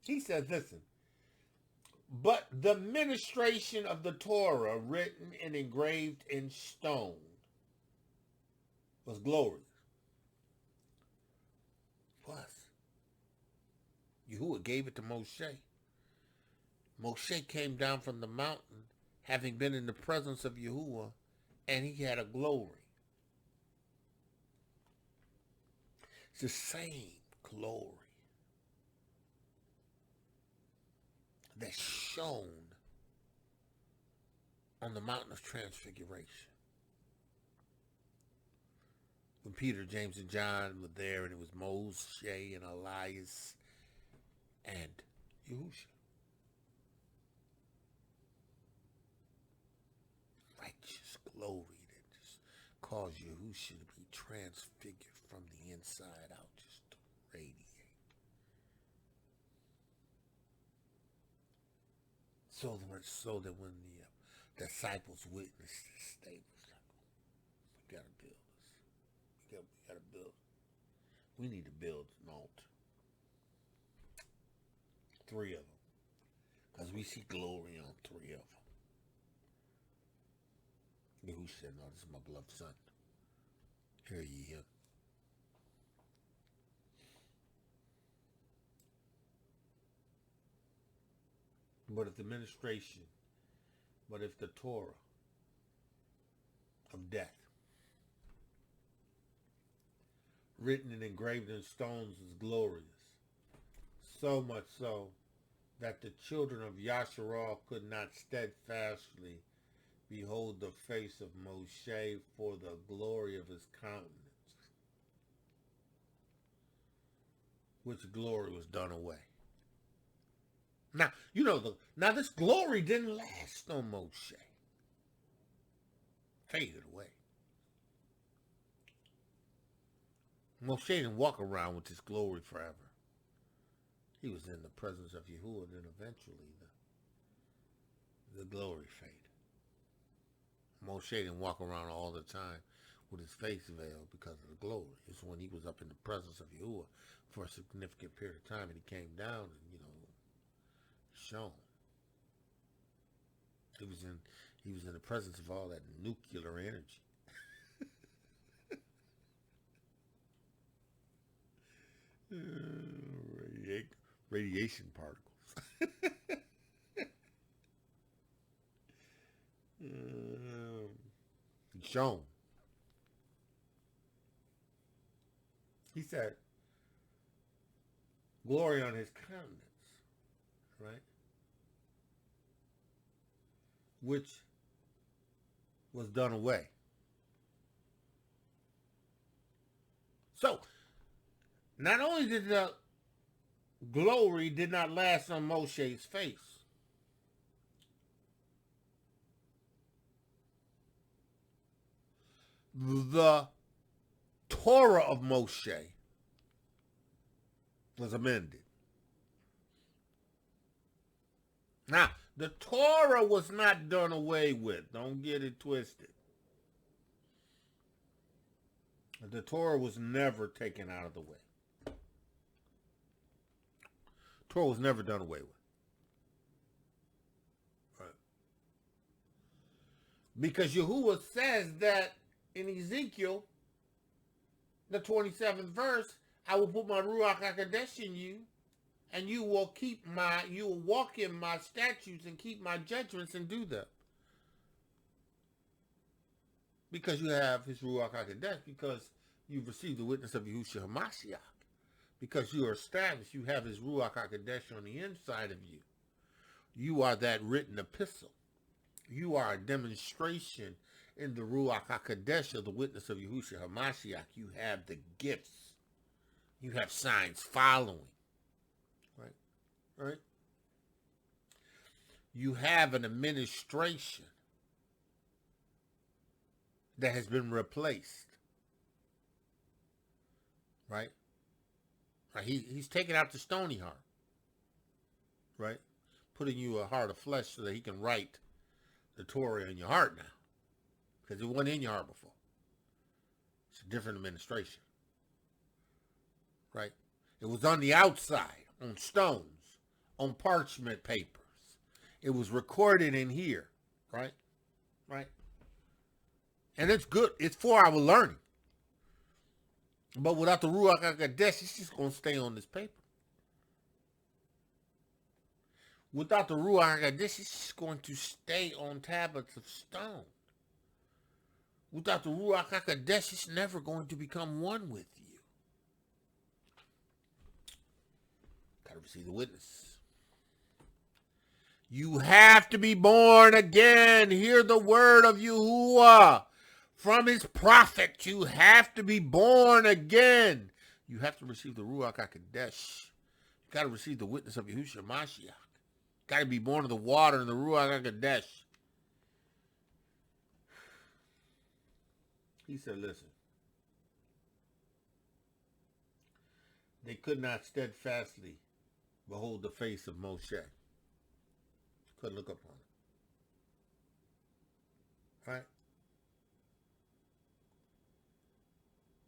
He says, listen, but the ministration of the Torah, written and engraved in stone, was glorious. Plus, Yahuwah gave it to Moshe. Moshe came down from the mountain, having been in the presence of Yahuwah, and he had a glory. It's the same glory that shone on the mountain of transfiguration. When Peter, James, and John were there, and it was Moshe and Elias and Yahusha. Righteous glory that just caused Yahusha to be transfigured from the inside out, just to radiate. So that when the disciples witnessed this, they was like, we gotta build this. We gotta build. We need to build an altar. 3 of them. Because we see glory on 3 of them. Yahusha said, no, this is my beloved son. Hear ye him. But if the ministration, but if the Torah of death, written and engraved in stones, is glorious, so much so that the children of Yashar'el could not steadfastly behold the face of Mosheh for the glory of his countenance, which glory was done away. Now, you know, now this glory didn't last on Moshe. Faded away. Moshe didn't walk around with his glory forever. He was in the presence of Yahuwah, then eventually the glory faded. Moshe didn't walk around all the time with his face veiled because of the glory. It's when he was up in the presence of Yahuwah for a significant period of time, and he came down and, shone. He was in the presence of all that nuclear energy. Radiation particles. He shone. He said, glory on his countenance, right? Which was done away. So, not only did the glory did not last on Moshe's face, the Torah of Moshe was amended. Now, the Torah was not done away with. Don't get it twisted. The Torah was never taken out of the way. Torah was never done away with. Right. Because Yahuwah says that in Ezekiel, the 27th verse, I will put my Ruach HaKodesh in you, and you will walk in my statutes and keep my judgments and do them. Because you have his Ruach HaKodesh, because you've received the witness of Yahusha Mashiach, because you are established, you have his Ruach HaKodesh on the inside of you. You are that written epistle. You are a demonstration in the Ruach HaKodesh of the witness of Yahusha HaMashiach. You have the gifts. You have signs following. Right? You have an administration that has been replaced. Right? He's taking out the stony heart. Right? Putting you a heart of flesh so that he can write the Torah in your heart now. Because it wasn't in your heart before. It's a different administration. Right? It was on the outside, on stones, on parchment papers. It was recorded in here. Right? Right? And it's good. It's for our learning. But without the Ruach HaKodesh, it's just going to stay on this paper. Without the Ruach, this is going to stay on tablets of stone. Without the Ruach HaKodesh, it's never going to become one with you. Got to receive the witness. You have to be born again. Hear the word of Yahuwah from his prophet. You have to be born again. You have to receive the Ruach HaKodesh. You got to receive the witness of Yahusha Mashiach. Got to be born of the water and the Ruach HaKodesh. He said, listen. They could not steadfastly behold the face of Mosheh. Couldn't look upon it. Right?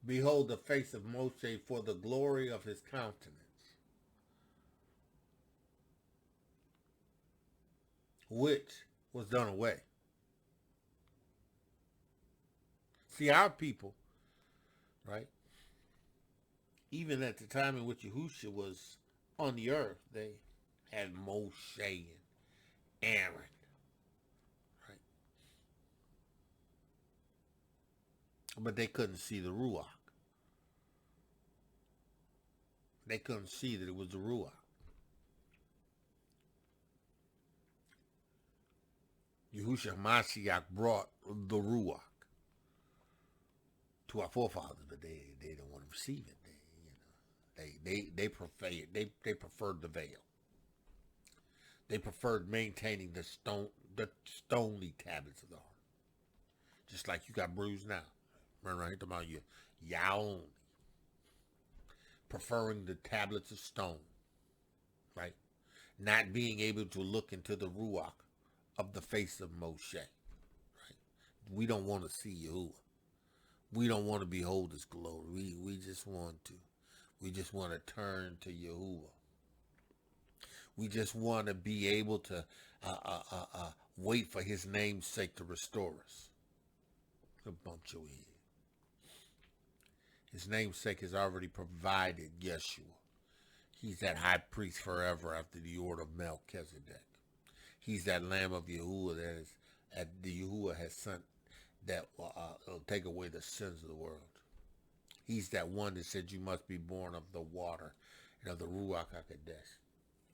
Behold the face of Mosheh for the glory of his countenance, which was done away. See, our people, right, even at the time in which Yahusha was on the earth, they had Moshe and Aaron, right? But they couldn't see the Ruach. They couldn't see that it was the Ruach. Yahusha Mashiach brought the Ruach to our forefathers, but they don't want to receive it. They preferred the veil. They preferred maintaining the stony tablets of the heart. Just like you got bruised now. Remember, I talking about your yaon. Preferring the tablets of stone. Right? Not being able to look into the Ruach of the face of Moshe. Right? We don't want to see Yahuwah. We don't want to behold his glory. We just want to. We just want to turn to Yahuwah. We just want to be able to wait for his name's sake to restore us. Bump your head. His name's sake has already provided Yeshua. He's that high priest forever after the order of Melchizedek. He's that Lamb of Yahuwah that the Yahuwah has sent that will take away the sins of the world. He's that one that said you must be born of the water and of the Ruach HaKodesh.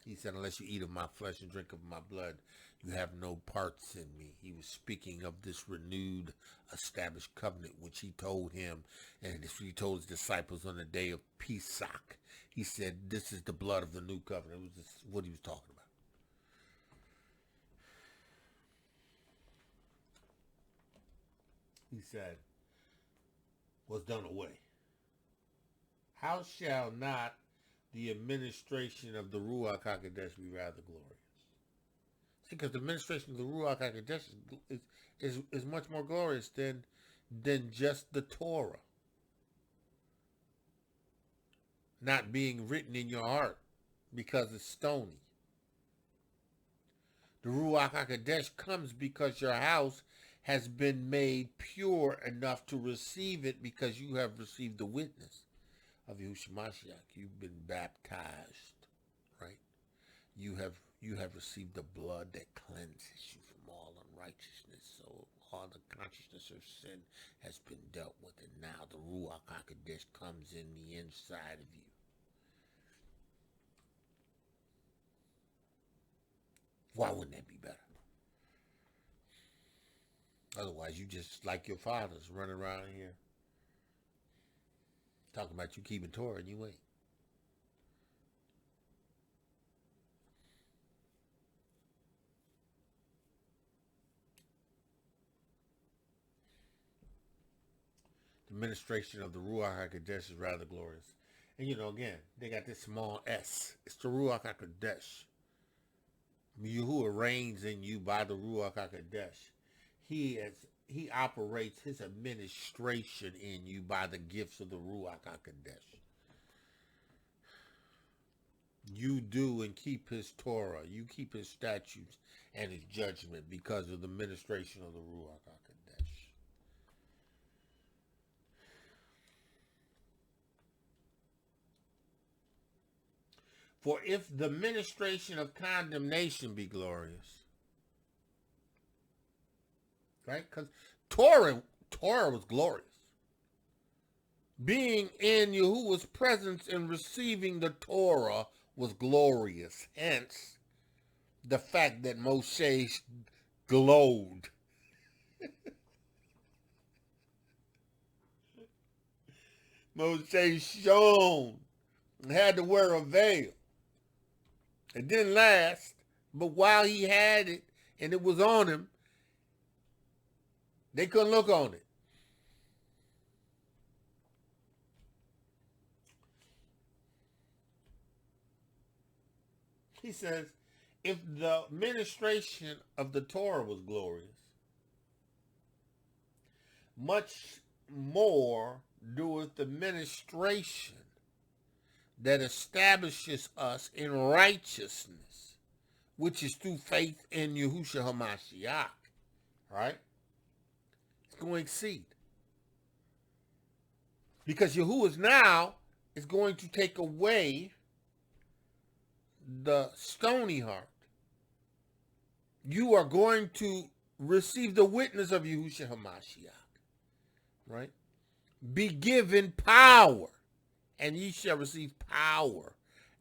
He said, unless you eat of my flesh and drink of my blood, you have no parts in me. He was speaking of this renewed, established covenant, which he told him, and this he told his disciples on the day of Pesach. He said, this is the blood of the new covenant. It was just what he was talking about. He said, was done away. How shall not the administration of the Ruach HaKodesh be rather glorious? See, because the administration of the Ruach HaKodesh is much more glorious than just the Torah not being written in your heart because it's stony. The Ruach HaKodesh comes because your house has been made pure enough to receive it because you have received the witness of Yahusha Mashiach. You've been baptized, right? You have received the blood that cleanses you from all unrighteousness. So all the consciousness of sin has been dealt with, and now the Ruach HaKodesh comes in the inside of you. Why wouldn't that be better? Otherwise, you just like your fathers running around here talking about you keeping Torah and you ain't. The ministration of the Ruach HaKodesh is rather glorious. And again, they got this small s. It's the Ruach HaKodesh. Yahuwah reigns in you by the Ruach HaKodesh. He operates his administration in you by the gifts of the Ruach HaKodesh. You do and keep his Torah. You keep his statutes and his judgment because of the ministration of the Ruach HaKodesh. For if the ministration of condemnation be glorious, right? Because Torah was glorious. Being in Yahuwah's presence and receiving the Torah was glorious. Hence, the fact that Moshe glowed. Moshe shone and had to wear a veil. It didn't last, but while he had it and it was on him, they couldn't look on it. He says, if the ministration of the Torah was glorious, much more doeth the ministration that establishes us in righteousness, which is through faith in Yahusha HaMashiach, right? It's going to exceed. Because Yahuwah now is going to take away the stony heart. You are going to receive the witness of Yahusha HaMashiach, right? Be given power, and ye shall receive power.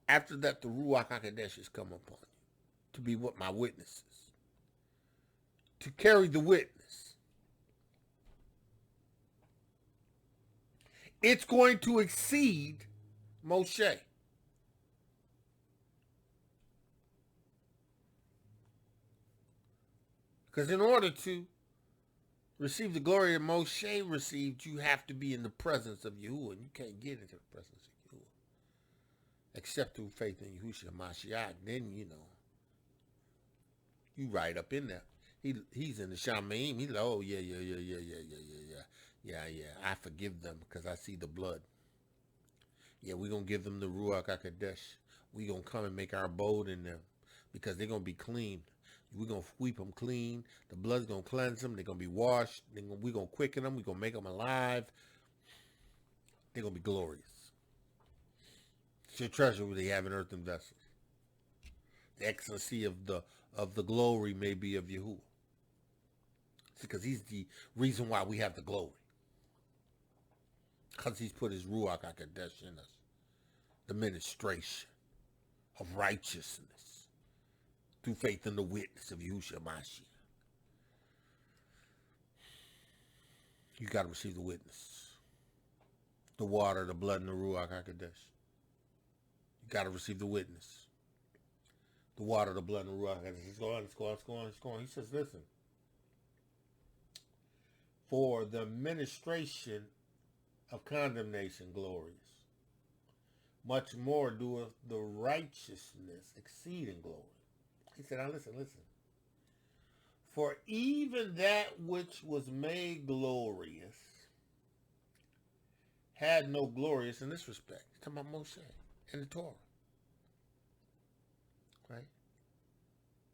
After that, the Ruach HaKodesh is come upon you to be what my witnesses, to carry the witness. It's going to exceed Moshe. Because in order to receive the glory that Moshe received, you have to be in the presence of Yahuwah. And you can't get into the presence of Yahuwah except through faith in Yahusha Mashiach. Then, you know, you right up in there. He's in the Shamayim. He's like, oh, yeah. I forgive them because I see the blood. Yeah, we're going to give them the Ruach HaKodesh. We're going to come and make our abode in them because they're going to be clean. We're going to sweep them clean. The blood's going to cleanse them. They're going to be washed. We're going to quicken them. We're going to make them alive. They're going to be glorious. It's your treasure they have in earthen vessels. The excellency of the glory may be of Yahuwah. Because he's the reason why we have the glory. Because he's put his Ruach HaKodesh in us. The ministration of righteousness. Through faith in the witness of Yahusha Mashiach. You got to receive the witness. The water, the blood, and the Ruach HaKodesh. You got to receive the witness. The water, the blood, and the Ruach HaKodesh. It's going. He says, listen. For the ministration of condemnation glorious. Much more doeth the righteousness exceeding glory. He said, now listen. For even that which was made glorious had no glorious in this respect. He's talking about Moshe and the Torah. Right?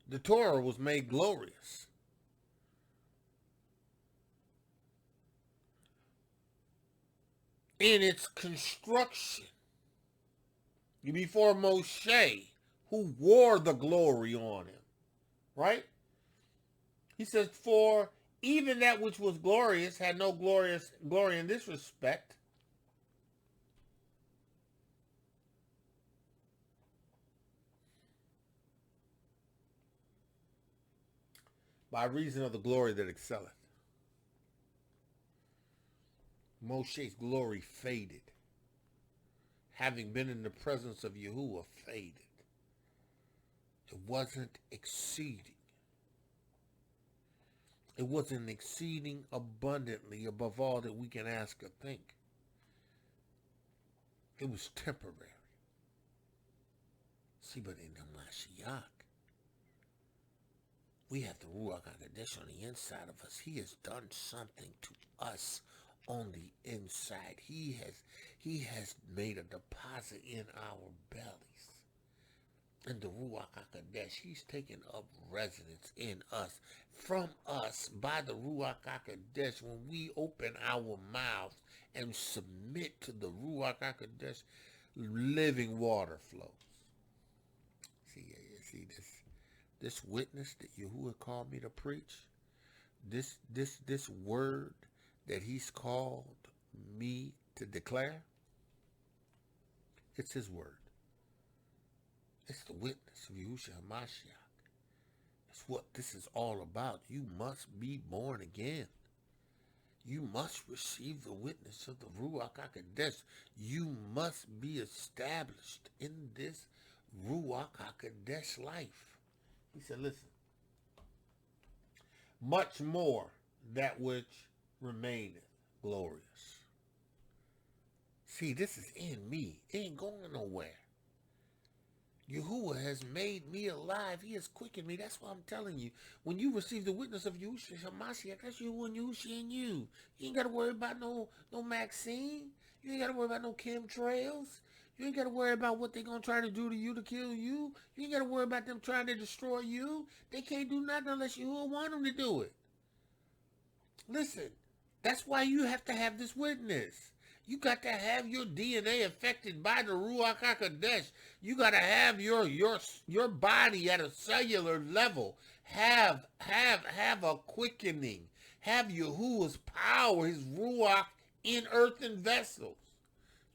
The Torah was made glorious. In its construction. Before Moshe, who wore the glory on him, right? He says, for even that which was glorious had no glory in this respect. By reason of the glory that excelleth. Moshe's glory faded. Having been in the presence of Yahuwah, faded. It wasn't exceeding. It wasn't exceeding abundantly above all that we can ask or think. It was temporary. See, but in the Mashiach, we have the Ruach HaKodesh on the inside of us. He has done something to us on the inside. He has made a deposit in our bellies. In the Ruach HaKodesh, he's taken up residence in us, from us, by the Ruach HaKodesh. When we open our mouths and submit to the Ruach HaKodesh, living water flows. see this witness that Yahuwah called me to preach, this word that he's called me to declare, it's his word. It's the witness of Yahusha Mashiach. It's what this is all about. You must be born again. You must receive the witness of the Ruach HaKodesh. You must be established in this Ruach HaKodesh life. He said, listen, much more that which remaineth glorious. See, this is in me. It ain't going nowhere. Yahuwah has made me alive. He has quickened me. That's why I'm telling you. When you receive the witness of Yahusha Mashiach, that's Yahuwah and Yahusha in you. You ain't got to worry about no Maxine. You ain't got to worry about no chemtrails. You ain't got to worry about what they going to try to do to you to kill you. You ain't got to worry about them trying to destroy you. They can't do nothing unless Yahuwah want them to do it. Listen, that's why you have to have this witness. You got to have your DNA affected by the Ruach HaKodesh. You got to have your body at a cellular level. Have a quickening. Have Yahuwah's power, his Ruach in earthen vessels.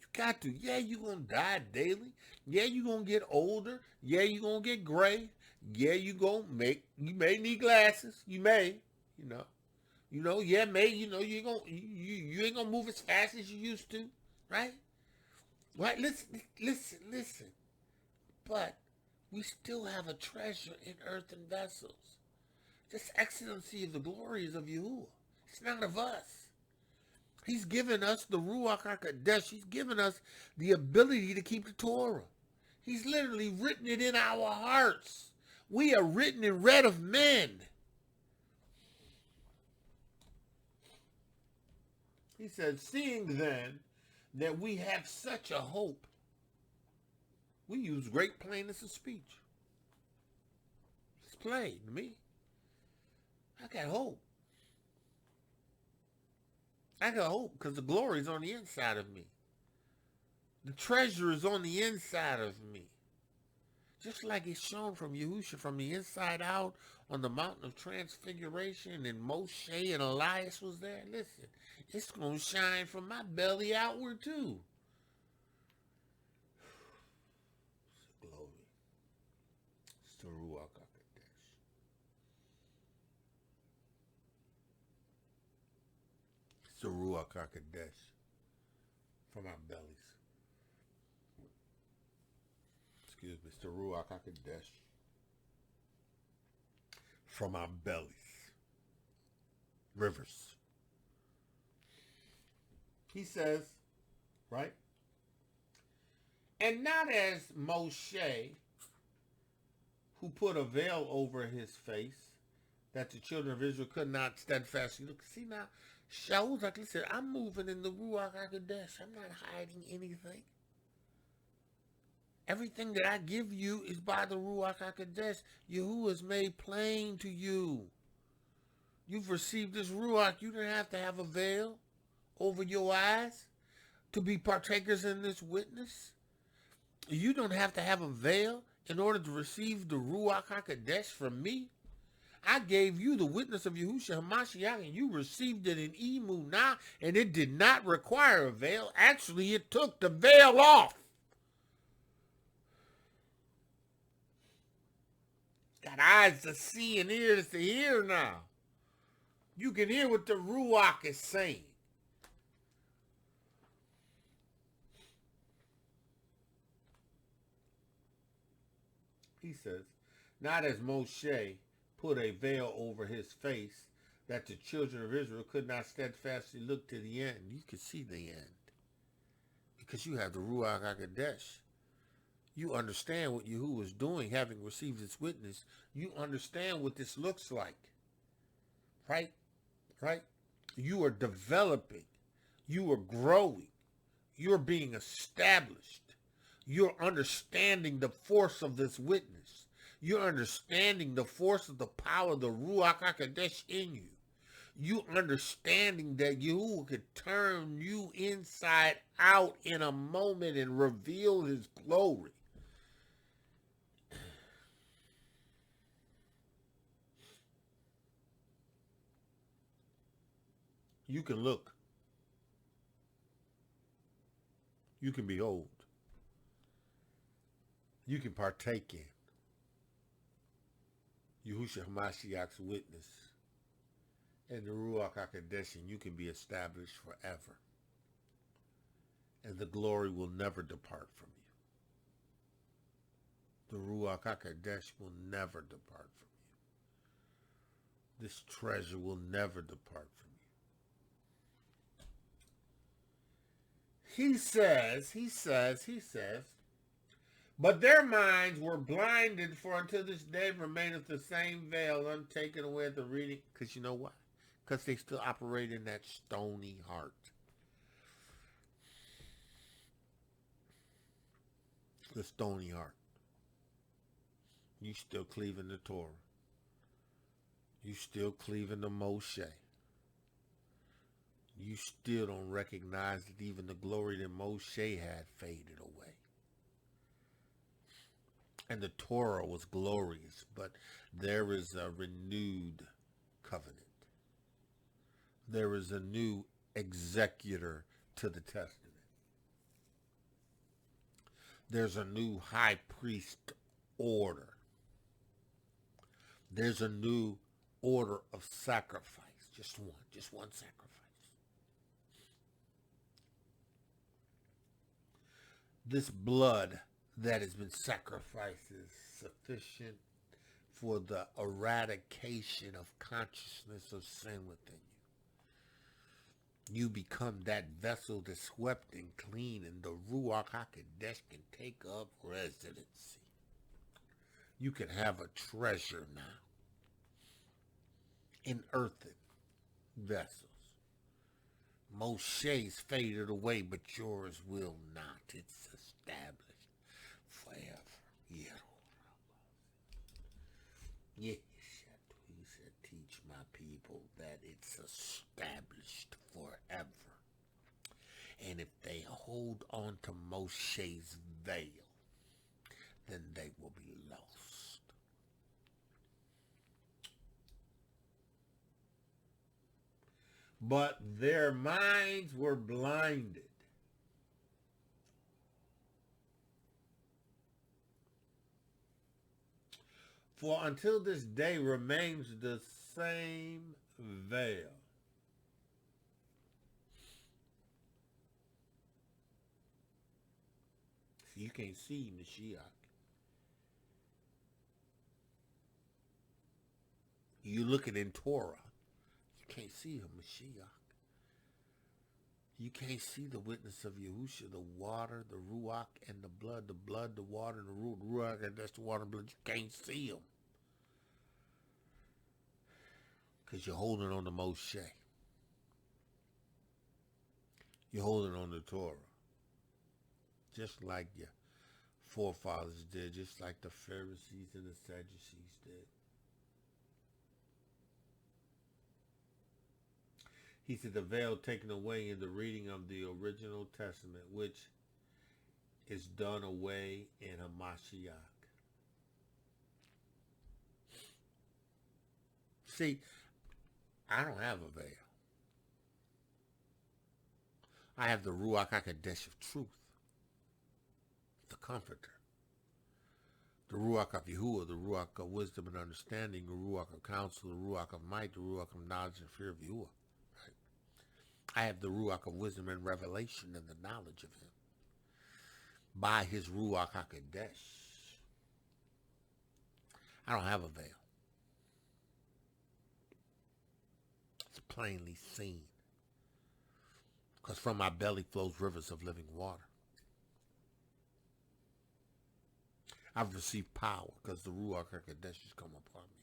You got to. Yeah, you're going to die daily. Yeah, you're going to get older. Yeah, you're going to get gray. Yeah, you may need glasses. You may, yeah, you ain't gonna move as fast as you used to, right? Right? Listen. But we still have a treasure in earthen vessels. This excellency of the glories of Yahuwah. It's not of us. He's given us the Ruach HaKodesh. He's given us the ability to keep the Torah. He's literally written it in our hearts. We are written and read of men. He said, seeing then that we have such a hope, we use great plainness of speech. It's plain to me. I got hope. I got hope because the glory is on the inside of me. The treasure is on the inside of me. Just like it's shown from Yahusha from the inside out on the mountain of transfiguration, and Moshe and Elias was there. Listen, it's going to shine from my belly outward too. It's the glory. It's the Ruach HaKodesh. It's the Ruach HaKodesh from our bellies. Excuse me, it's the Ruach HaKodesh from our bellies. Rivers. He says, right? And not as Moshe, who put a veil over his face, that the children of Israel could not steadfastly look. See now, Shaul's like, listen, I'm moving in the Ruach HaKodesh. I'm not hiding anything. Everything that I give you is by the Ruach HaKodesh. Yahuwah is made plain to you. You've received this Ruach. You don't have to have a veil over your eyes to be partakers in this witness. You don't have to have a veil in order to receive the Ruach HaKodesh from me. I gave you the witness of Yahusha HaMashiach, and you received it in Emunah, and it did not require a veil. Actually, it took the veil off. Got eyes to see and ears to hear now. You can hear what the Ruach is saying. He says, not as Moshe put a veil over his face, that the children of Israel could not steadfastly look to the end. You can see the end. Because you have the Ruach HaKodesh. You understand what Yahuwah is doing, having received his witness. You understand what this looks like. Right? Right? You are developing. You are growing. You're being established. You're understanding the force of this witness. You're understanding the force of the power of the Ruach HaKodesh in you. You understanding that Yahuwah could turn you inside out in a moment and reveal his glory. You can look. You can behold. You can partake in. Yahusha Mashiach's witness and the Ruach HaKodesh, you can be established forever. And the glory will never depart from you. The Ruach HaKodesh will never depart from you. This treasure will never depart from you. He says, but their minds were blinded, for until this day remaineth the same veil untaken away at the reading. Because you know why? Because they still operate in that stony heart. The stony heart. You still cleaving the Torah. You still cleaving the Mosheh. You still don't recognize that even the glory that Mosheh had faded away. And the Torah was glorious, but there is a renewed covenant. There is a new executor to the testament. There's a new high priest order. There's a new order of sacrifice. Just one sacrifice. This blood that has been sacrificed is sufficient for the eradication of consciousness of sin within you. You become that vessel that's swept and clean, and the Ruach HaKodesh can take up residency. You can have a treasure now in earthen vessels. Moshe's faded away, but yours will not. It's established forever. He said, teach my people that it's established forever. And if they hold on to Moshe's veil, then they will be lost. But their minds were blinded. For until this day remains the same veil. See, you can't see Mashiach. You look at in Torah. You can't see him, Mashiach. You can't see the witness of Yahusha, the water, the Ruach, and the blood, the water, the Ruach, and that's the water and blood. You can't see him. Because you're holding on to Moshe. You're holding on to Torah. Just like your forefathers did, just like the Pharisees and the Sadducees did. He said the veil taken away in the reading of the original testament, which is done away in a Mashiach. See, I don't have a veil. I have the Ruach HaKodesh of truth, the comforter. The Ruach of Yahuwah, the Ruach of wisdom and understanding, the Ruach of counsel, the Ruach of might, the Ruach of knowledge and fear of Yahuwah. I have the Ruach of wisdom and revelation and the knowledge of him by his Ruach HaKodesh. I don't have a veil. It's plainly seen. Because from my belly flows rivers of living water. I've received power because the Ruach HaKodesh has come upon me.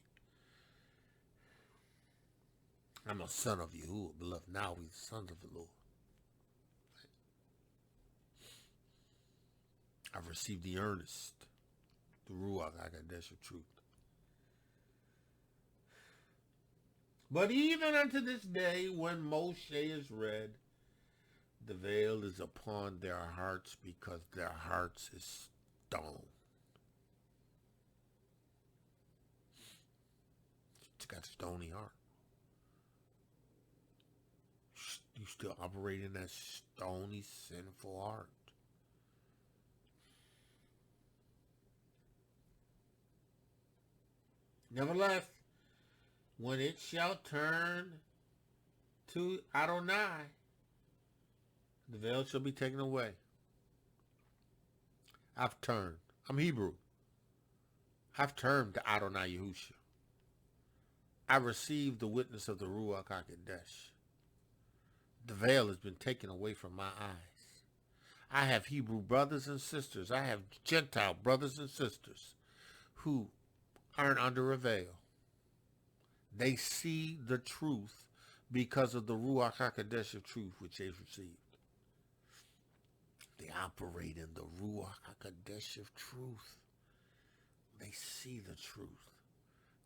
I'm a son of Yahuwah, beloved. Now we the sons of the Lord. I've received the earnest, the Ruach HaKodesh of truth. But even unto this day, when Moshe is read, the veil is upon their hearts because their hearts is stone. It's got a stony heart. You still operate in that stony, sinful heart. Nevertheless, when it shall turn to Adonai, the veil shall be taken away. I've turned. I'm Hebrew. I've turned to Adonai Yahusha. I received the witness of the Ruach HaKodesh. The veil has been taken away from my eyes. I have Hebrew brothers and sisters. I have Gentile brothers and sisters who aren't under a veil. They see the truth because of the Ruach HaKodesh of truth which they've received. They operate in the Ruach HaKodesh of truth. They see the truth.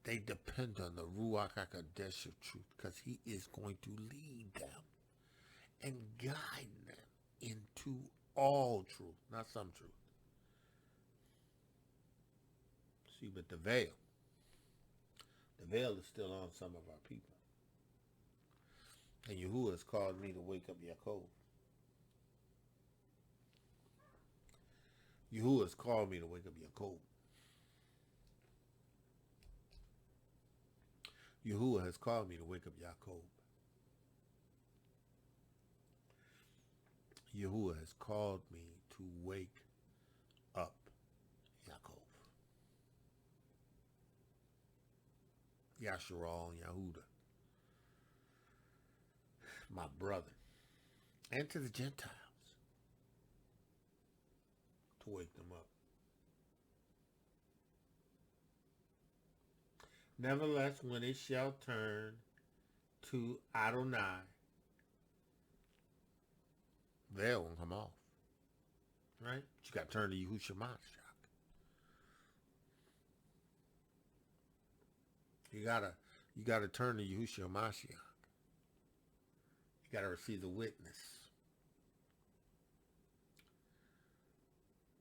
They depend on the Ruach HaKodesh of truth because he is going to lead them and guide them into all truth, not some truth. See, but the veil is still on some of our people. And Yahuwah has called me to wake up Yaakov. Yahuwah has called me to wake up Yaakov. Yahuwah has called me to wake up Yaakov. Yahuwah has called me to wake up Yaakov. Yashar'el and Yehuda, my brother, and to the Gentiles, to wake them up. Nevertheless, when it shall turn to Adonai, veil won't come off. Right? But you got to turn to Yahusha Mashiach. You gotta turn to Yahusha Mashiach. You gotta receive the witness.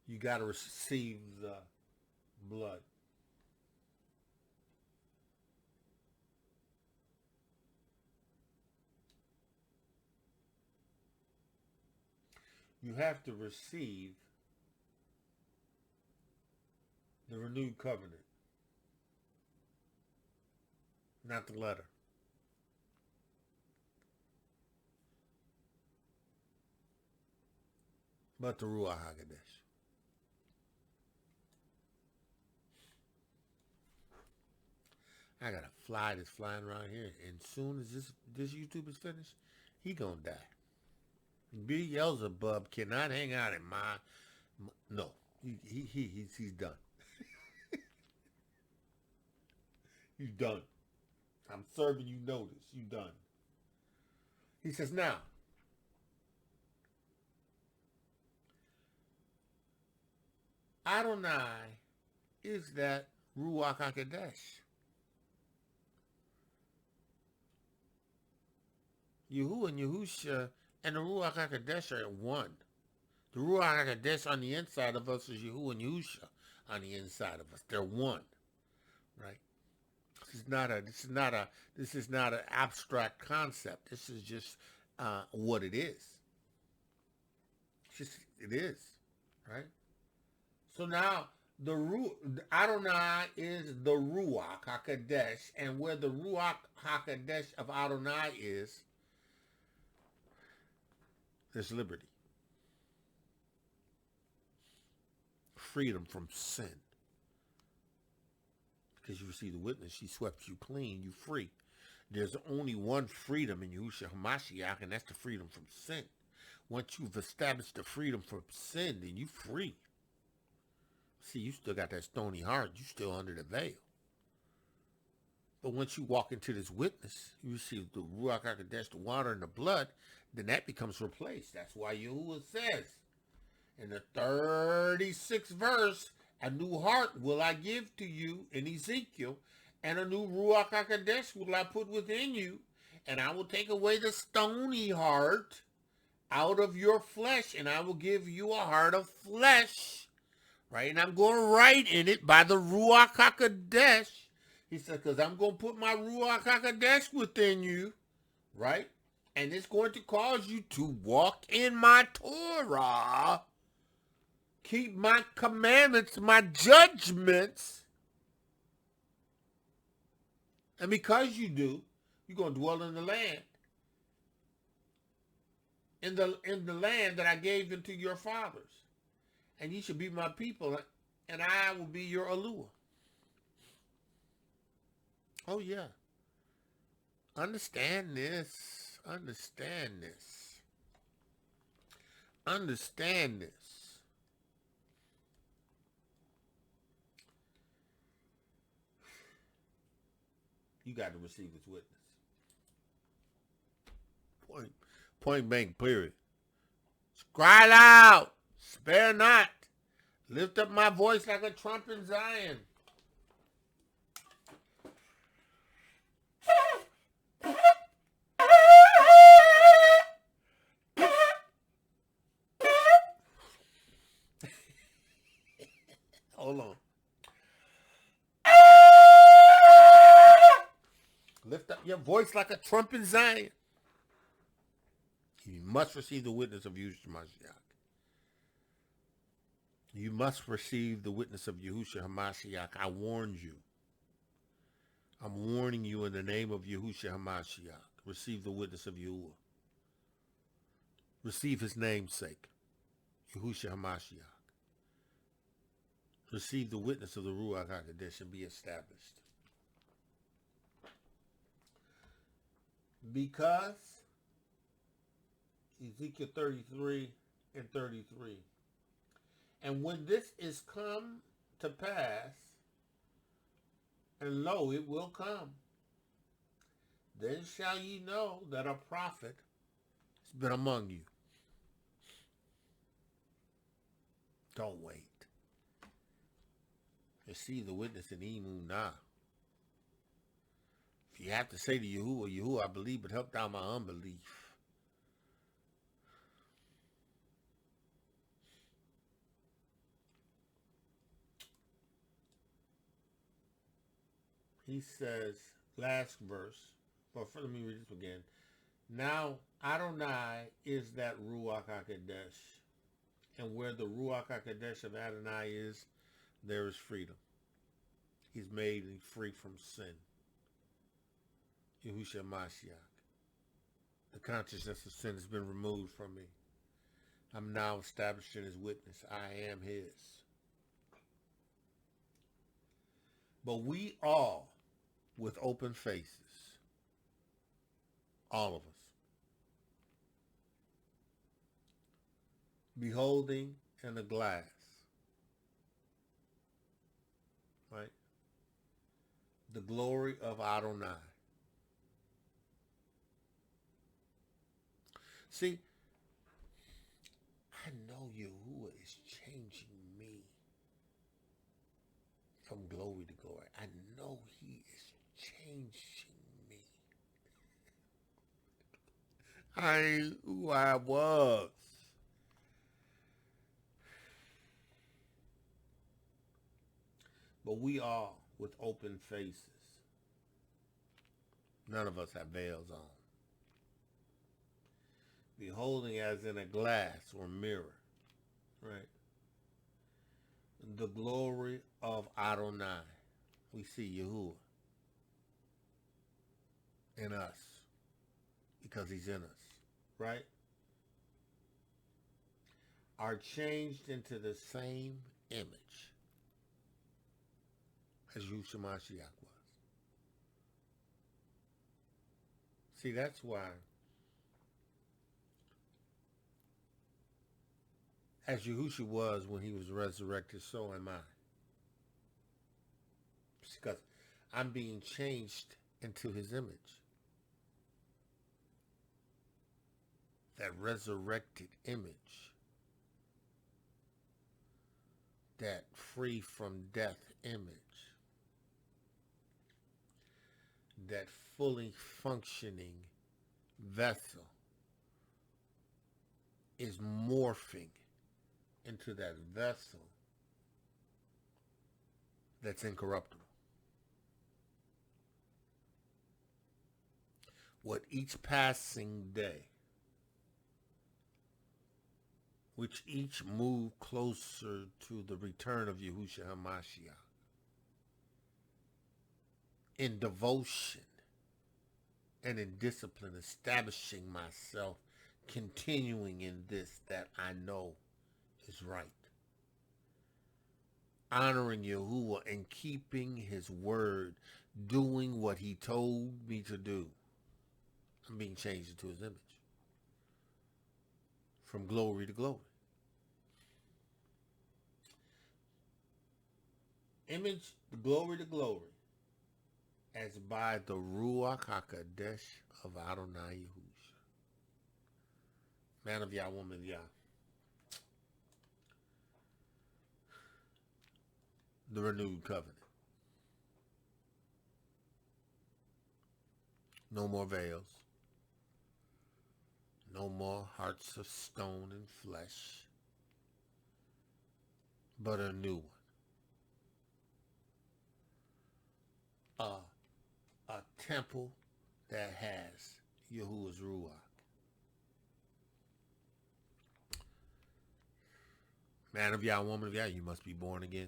You gotta receive the blood. You have to receive the renewed covenant, not the letter. But the Ruach HaKodesh. I got a fly that's flying around here, and soon as this YouTube is finished, he gonna die. Beelzebub cannot hang out in my no. He's done. He's done. I'm serving you notice. You done. He says, now, Adonai is that Ruach HaKodesh. Yahuwah and Yahusha and the Ruach HaKodesh are one. The Ruach HaKodesh on the inside of us is Yahuwah and Yahusha on the inside of us. They're one, right? This is not an abstract concept. This is just what it is. It is, right? So now Adonai is the Ruach HaKodesh, and where the Ruach HaKodesh of Adonai is, there's liberty. Freedom from sin. Because you receive the witness, she swept you clean, you free. There's only one freedom in Yahusha HaMashiach, and that's the freedom from sin. Once you've established the freedom from sin, then you free. See, you still got that stony heart. You still under the veil. But once you walk into this witness, you receive the Ruach HaKodesh, the water and the blood, then that becomes replaced. That's why Yahuwah says in the 36th verse, a new heart will I give to you in Ezekiel, and a new Ruach HaKodesh will I put within you, and I will take away the stony heart out of your flesh, and I will give you a heart of flesh, right? And I'm going to write in it by the Ruach HaKodesh. He said, because I'm going to put my Ruach HaKodesh within you, right? And it's going to cause you to walk in my Torah, keep my commandments, my judgments. And because you do, you're going to dwell in the land. In the land that I gave unto your fathers. And ye shall be my people, and I will be your Elohiym. Oh, yeah. Understand this. Understand this. Understand this. You got to receive his witness. Point blank, period. Cry loud. Spare not. Lift up my voice like a trump in Zion. Hold on. Lift up your voice like a trump in Zion. You must receive the witness of Yahusha Mashiach. You must receive the witness of Yahusha HaMashiach. I warned you. I'm warning you in the name of Yahusha HaMashiach. Receive the witness of Yahuwah. Receive his namesake, Yahusha HaMashiach. Receive the witness of the Ruach HaKodesh and be established. Because Ezekiel 33 and 33. And when this is come to pass, and lo, it will come, then shall ye know that a prophet has been among you. Don't wait. Receive the witness in Emunah. If you have to say to Yahuwah, Yahuwah, I believe, but help down my unbelief. He says, last verse, let me read this again. Now Adonai is that Ruach HaKodesh, and where the Ruach HaKodesh of Adonai is, there is freedom. He's made me free from sin. Yahusha Mashiach. The consciousness of sin has been removed from me. I'm now established in his witness. I am his. But we all, with open faces, all of us, beholding in a glass, right, the glory of Adonai. See, I know Yahuwah is changing me from glory to glory. I know he is changing me. I ain't who I was. But we all with open faces. None of us have veils on. Beholding as in a glass or mirror, right? The glory of Adonai. We see Yahuwah in us because he's in us, right? Are changed into the same image as Yahusha Mashiach was. See, that's why as Yahusha was when he was resurrected, so am I. Because I'm being changed into his image. That resurrected image. That free from death image. That fully functioning vessel is morphing into that vessel that's incorruptible. with each passing day, which each move closer to the return of Yahusha HaMashiach, in devotion and in discipline, establishing myself, continuing in this that I know is right, honoring Yahuwah and keeping his word, doing what he told me to do. I'm being changed into his image, from glory to glory. Image, glory to glory, as by the Ruach HaKodesh of Adonai Yahusha. Man of Yah, woman of Yah. The renewed covenant. No more veils. No more hearts of stone and flesh. But a new one. A temple that has Yahuwah's Ruach. Man of Yah, woman of Yah, you must be born again.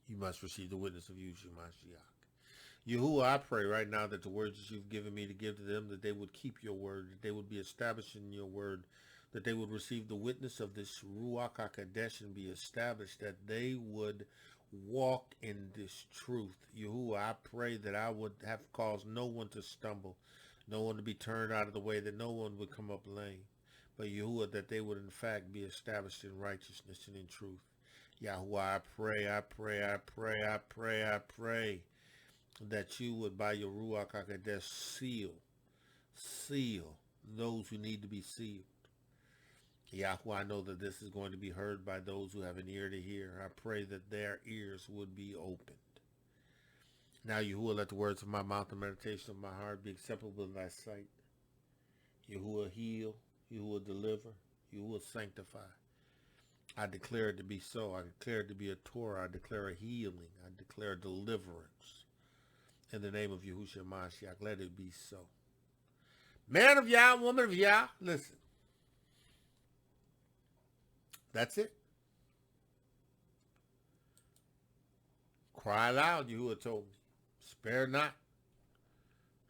You must receive the witness of Yahusha Mashiach. Yahuwah, I pray right now that the words that you've given me to give to them, that they would keep your word, that they would be established in your word, that they would receive the witness of this Ruach HaKodesh and be established, that they would walk in this truth. Yahuwah, I pray that I would have caused no one to stumble, no one to be turned out of the way, that no one would come up lame. But Yahuwah, that they would in fact be established in righteousness and in truth. Yahuwah, I pray that you would, by your Ruach HaKodesh, seal those who need to be sealed. Yahuwah, I know that this is going to be heard by those who have an ear to hear. I pray that their ears would be opened. Now, Yahuwah, let the words of my mouth and meditation of my heart be acceptable in thy sight. Yahuwah, heal. Yahuwah, deliver. Yahuwah, sanctify. I declare it to be so. I declare it to be a Torah. I declare a healing. I declare deliverance. In the name of Yahusha Mashiach, let it be so. Man of Yah, woman of Yah, listen. That's it. Cry loud, Yahuwah told me. Spare not.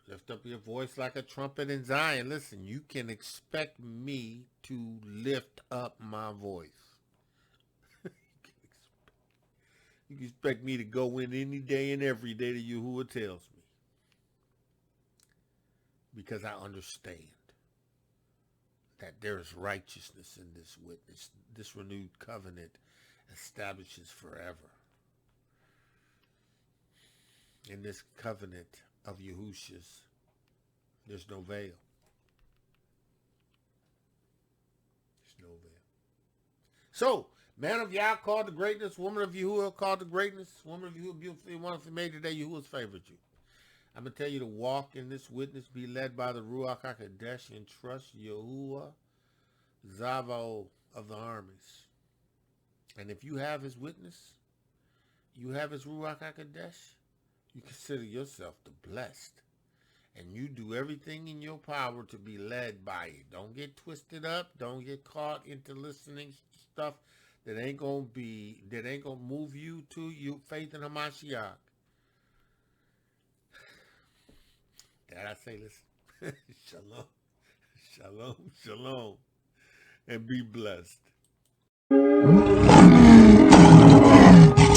Lift up your voice like a trumpet in Zion. Listen, you can expect me to lift up my voice. You can expect me to go in any day and every day that Yahuwah tells me. Because I understand that there is righteousness in this witness. This renewed covenant establishes forever. In this covenant of Yahusha's, there's no veil. There's no veil. So, man of Yah called to greatness, woman of Yahuwah called to greatness, woman of Yahuwah beautifully and wonderfully made today, Yahuwah's favored you. I'm going to tell you to walk in this witness, be led by the Ruach HaKodesh, and trust Yahuwah, Zavo of the armies. And if you have his witness, you have his Ruach HaKodesh, you consider yourself the blessed. And you do everything in your power to be led by it. Don't get twisted up. Don't get caught into listening stuff that ain't going to move you to your faith in Mashiach. Dad, I say, listen, shalom, shalom, shalom, and be blessed.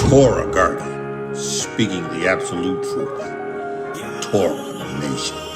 Torah Garden, speaking the absolute truth. Torah Nation.